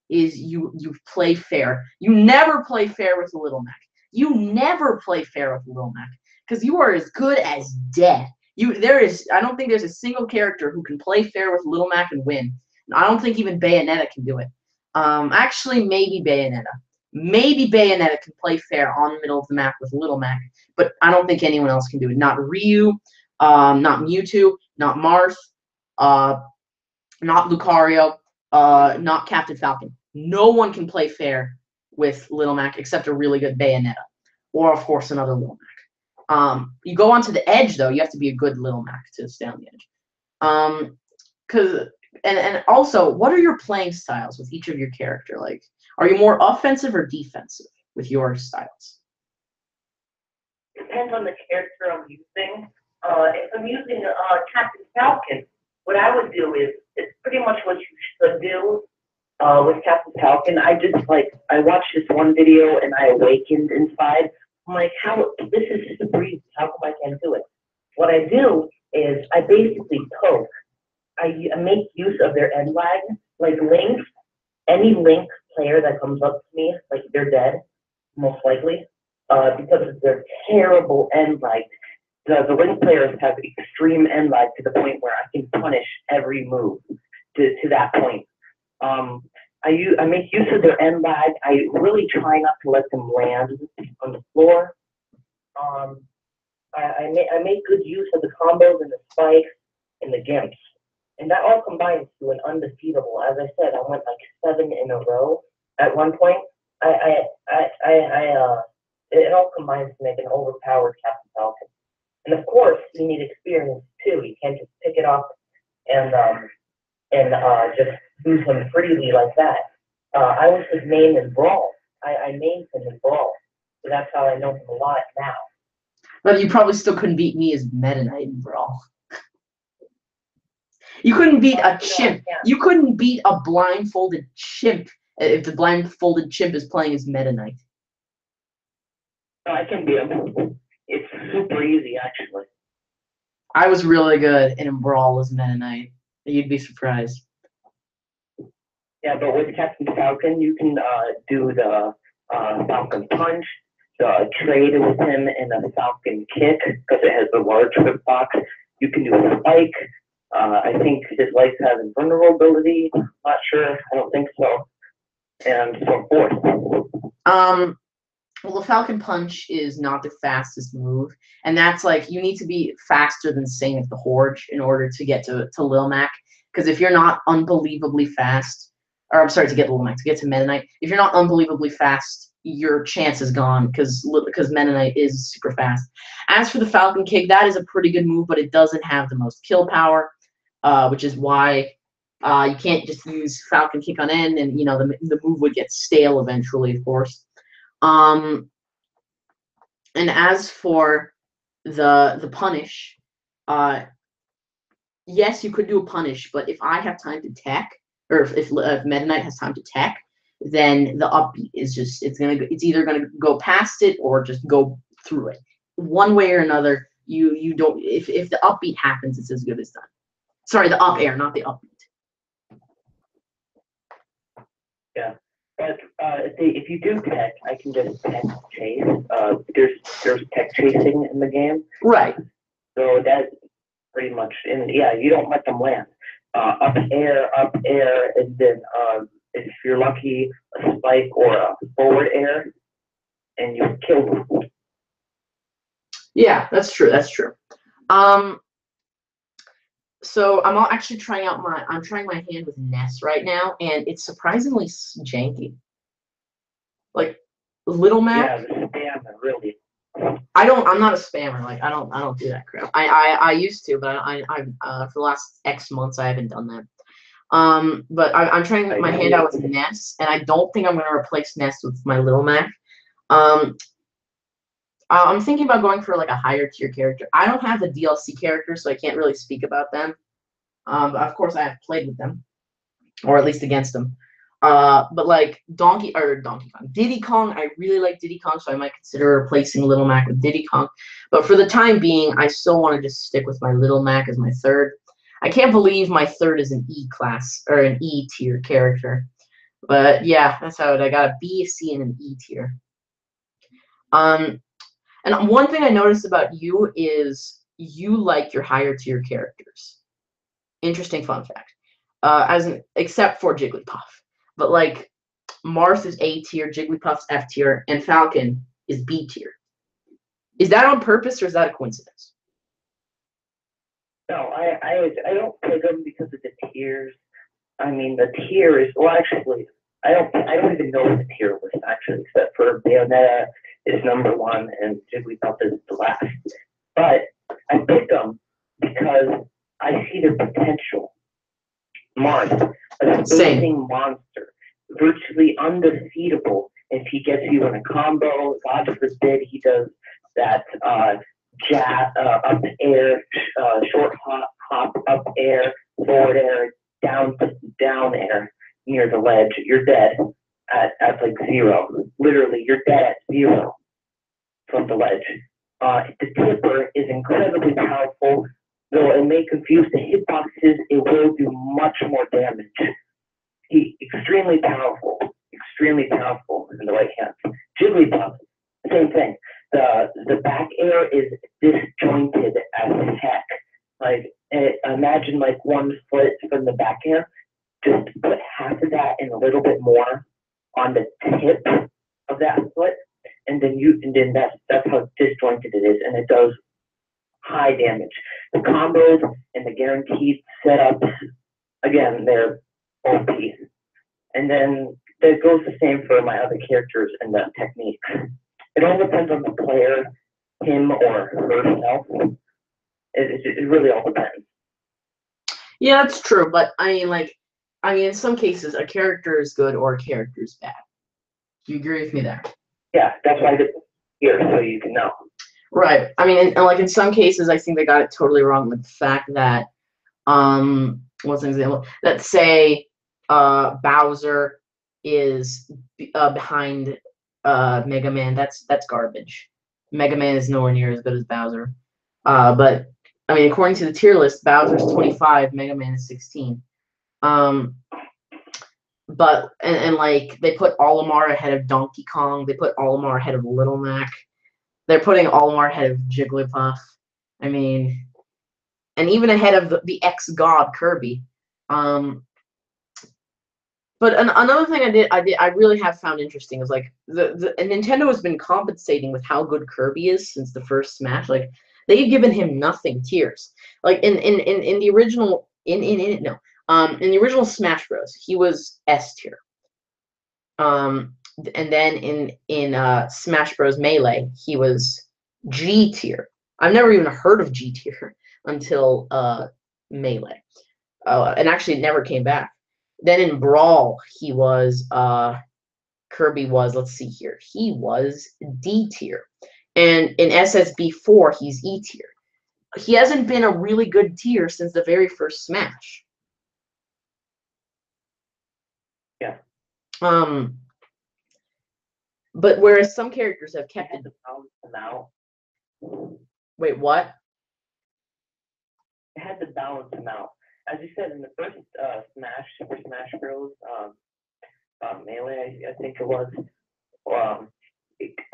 is you play fair. You never play fair with a Little Mac. You never play fair with a Little Mac because you are as good as dead. I don't think there's a single character who can play fair with Little Mac and win. I don't think even Bayonetta can do it. Actually, maybe Bayonetta. Maybe Bayonetta can play fair on the middle of the map with Little Mac, but I don't think anyone else can do it. Not Ryu, not Mewtwo, not Marth, not Lucario, not Captain Falcon. No one can play fair with Little Mac except a really good Bayonetta, or of course another Little Mac. You go onto the edge though, you have to be a good Little Mac to stay on the edge. And also, what are your playing styles with each of your character? Like, are you more offensive or defensive with your styles? Depends on the character I'm using. If I'm using Captain Falcon, what I would do is it's pretty much what you should do with Captain Falcon. I watched this one video and I awakened inside. I'm like, this is just a breeze. How come I can't do it? What I do is I basically poke. I make use of their end lag, like Link. Any Link player that comes up to me, like they're dead, most likely, because of their terrible end lag. The Link players have extreme end lag to the point where I can punish every move to that point. I make use of their end lag. I really try not to let them land on the floor. I make good use of the combos and the spikes. and the Gimps. And that all combines to an undefeatable. As I said, I went like 7 in a row at one point. It all combines to make an overpowered Captain Falcon. And of course, you need experience too. You can't just pick it up and just use him freely like that. I was his main in Brawl. I mained him in Brawl. So that's how I know him a lot now. But you probably still couldn't beat me as Meta Knight in Brawl. You couldn't beat a chimp. You couldn't beat a blindfolded chimp if the blindfolded chimp is playing as Meta Knight. I can beat him. It's super easy, actually. I was really good in Brawl as Meta Knight. You'd be surprised. Yeah, but with Captain Falcon, you can do the Falcon Punch, the trade with him, and the Falcon Kick, because it has the large hitbox. You can do a Spike. I think his legs have invulnerability. Not sure. I don't think so. And so forth. Well, the Falcon Punch is not the fastest move, and that's like you need to be faster than Saint of the Horde in order to get to Lil Mac. Because if you're not unbelievably fast, or I'm sorry, to get Lil Mac, to get to Meta Knight, if you're not unbelievably fast, your chance is gone because Meta Knight is super fast. As for the Falcon Kick, that is a pretty good move, but it doesn't have the most kill power, which is why you can't just use Falcon Kick on end, and the move would get stale eventually, of course. And as for the punish, yes, you could do a punish, but if I have time to tech, or if Meta Knight has time to tech, then the upbeat is just it's either gonna go past it or just go through it. One way or another, you don't if the upbeat happens, it's as good as done. Sorry, the up air, not the upbeat. Yeah. But if you do tech, I can just tech chase. There's tech chasing in the game. Right. So that's pretty much, and yeah, you don't let them land. Up air, and then if you're lucky, a spike or a forward air, and you kill them. Yeah, that's true. That's true. So I'm actually trying my hand with Ness right now, and it's surprisingly janky. Like Little Mac. Yeah, the spam really. I'm not a spammer. Like I don't do that crap. I used to, but I for the last X months I haven't done that. But I'm trying my hand out with Ness, and I don't think I'm gonna replace Ness with my Little Mac. I'm thinking about going for like a higher tier character. I don't have the DLC characters, so I can't really speak about them. But of course, I have played with them, or at least against them. But like Donkey Kong, Diddy Kong, I really like Diddy Kong, so I might consider replacing Little Mac with Diddy Kong. But for the time being, I still want to just stick with my Little Mac as my third. I can't believe my third is an E class or an E tier character. But yeah, that's how I got a B, a C, and an E tier. And one thing I noticed about you is you like your higher tier characters. Interesting fun fact. Except for Jigglypuff. But like Marth is A tier, Jigglypuff's F tier, and Falcon is B tier. Is that on purpose or is that a coincidence? No, I don't pick them because of the tiers. I mean, the tier is actually I don't even know the tier list actually, except for Bayonetta is number 1 and Jigglypuff is the last. But I picked them because I see their potential. Marth, a spacing monster, virtually undefeatable if he gets you in a combo. God forbid he does that jab up air, short hop up air, forward air, down air near the ledge. You're dead at like 0. Literally, you're dead at 0 from the ledge. The tipper is incredibly powerful. Though it may confuse the hitboxes, it will do much more damage. He extremely powerful in the right hands. Jigglypuff, same thing. The back air is disjointed as heck. Like imagine like 1 foot from the back air. Just put half of that and a little bit more on the tip of that foot, and then that's how disjointed it is, and it does high damage. The combos and the guaranteed setups, again, they're OP. And then that goes the same for my other characters and the techniques. It all depends on the player, him or herself. It really all depends. Yeah, that's true. But in some cases, a character is good or a character is bad. Do you agree with me there? Yeah, that's why I did here, so you can know. Right. I mean, and like in some cases, I think they got it totally wrong with the fact that, what's an example? Let's say, Bowser is behind Mega Man. That's garbage. Mega Man is nowhere near as good as Bowser. But I mean, according to the tier list, Bowser's 25, Mega Man is 16. But like they put Olimar ahead of Donkey Kong. They put Olimar ahead of Little Mac. They're putting Olimar ahead of Jigglypuff. I mean, and even ahead of the ex-god Kirby. But another thing I really have found interesting is like and Nintendo has been compensating with how good Kirby is since the first Smash. Like they've given him nothing tiers. Like in the original in the original Smash Bros, he was S tier. And then in Smash Bros Melee, he was G tier. I've never even heard of G tier until Melee, and actually it never came back. Then in Brawl, he was Kirby was, let's see here, he was D tier, and in SSB 4 he's E tier. He hasn't been a really good tier since the very first Smash. Yeah. But whereas some characters have kept it. Out. Wait, what? It had to balance them out. As you said, in the first Smash, Super Smash Bros. Melee, I think it was.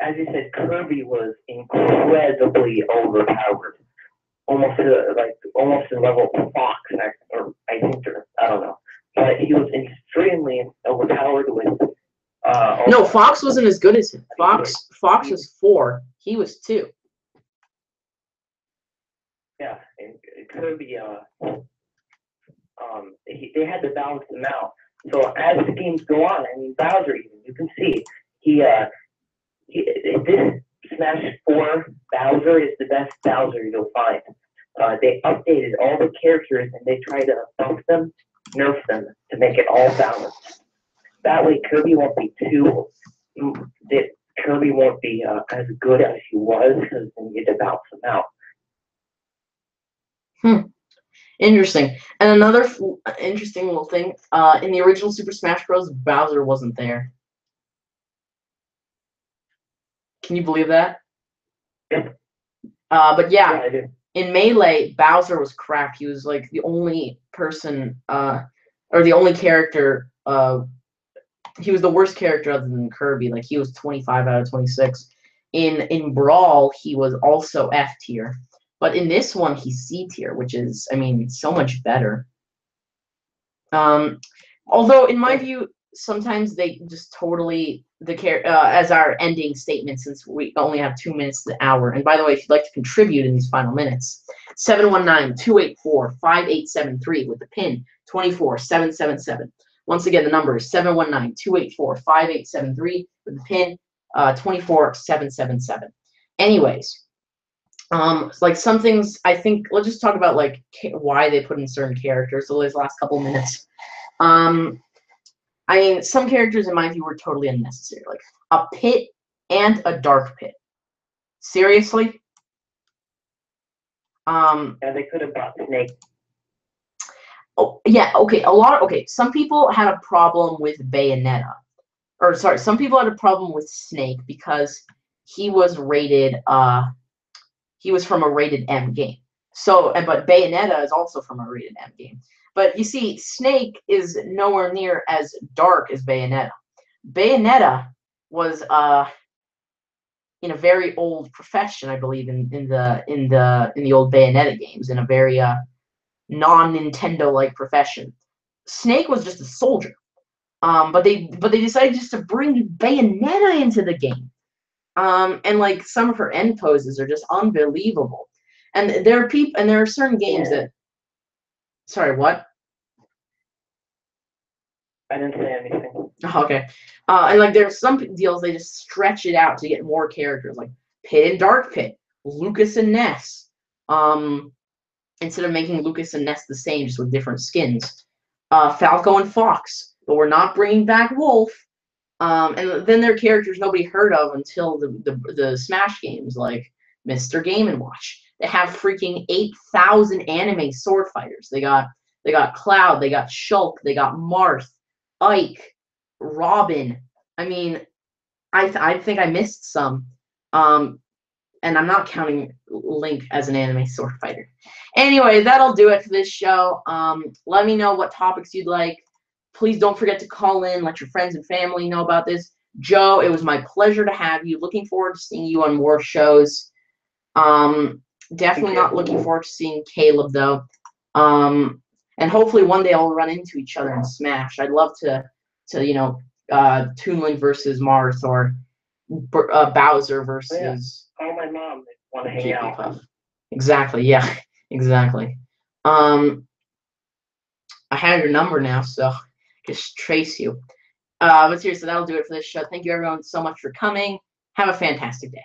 As you said, Kirby was incredibly overpowered, almost to the level of Fox, or I think, I don't know. But he was extremely overpowered with. No, Fox wasn't as good as him. Fox was 4. He was 2. Yeah, and Kirby, they had to balance them out. So as the games go on, I mean, Bowser, even you can see this Smash 4 Bowser is the best Bowser you'll find. They updated all the characters and they try to buff them, nerf them to make it all balanced. That way, Kirby won't be as good as he was because then you get to balance them out. Interesting. And another interesting little thing, in the original Super Smash Bros, Bowser wasn't there. Can you believe that? Yep. But yeah, I do. In Melee, Bowser was crap. He was like the only person, or the only character, he was the worst character other than Kirby. Like he was 25 out of 26. In Brawl, he was also F tier. But in this one, he's C tier, which is, I mean, so much better. Although, in my view, sometimes they just totally, as our ending statement, since we only have 2 minutes to the hour. And by the way, if you'd like to contribute in these final minutes, 719-284-5873 with the pin 24777. Once again, the number is 719-284-5873 with the pin 24777. Anyways. Like some things, I think, let's just talk about like why they put in certain characters. So these last couple minutes, I mean, some characters in my view were totally unnecessary, like a pit and a dark pit. Seriously? Yeah, they could have brought Snake. Oh yeah, okay. Some people had a problem with Bayonetta, or sorry, some people had a problem with Snake because he was rated. He was from a rated M game. So, but Bayonetta is also from a rated M game. But you see, Snake is nowhere near as dark as Bayonetta. Bayonetta was in a very old profession, I believe, in the old Bayonetta games, in a very non-Nintendo like profession. Snake was just a soldier. But they decided just to bring Bayonetta into the game. And like some of her end poses are just unbelievable. And there are people, and there are certain games that. Sorry, what? I didn't say anything. Oh, okay. And like there's some deals they just stretch it out to get more characters, like Pit and Dark Pit, Lucas and Ness. Instead of making Lucas and Ness the same, just with different skins. Falco and Fox, but we're not bringing back Wolf. And then there are characters nobody heard of until the Smash games, like Mr. Game and Watch. They have freaking 8,000 anime sword fighters. They got Cloud, they got Shulk, they got Marth, Ike, Robin. I mean, I think I missed some. And I'm not counting Link as an anime sword fighter. Anyway, that'll do it for this show. Let me know what topics you'd like. Please don't forget to call in, let your friends and family know about this. Joe, it was my pleasure to have you. Looking forward to seeing you on more shows. Definitely not looking forward to seeing Caleb, though. And hopefully one day I'll run into each other in Smash. I'd love to Toon Link versus Marth, or Bowser versus... Call my mom if you want to hang out. Puff. Exactly, yeah, exactly. I have your number now, so just trace you. But seriously, that'll do it for this show. Thank you everyone so much for coming. Have a fantastic day.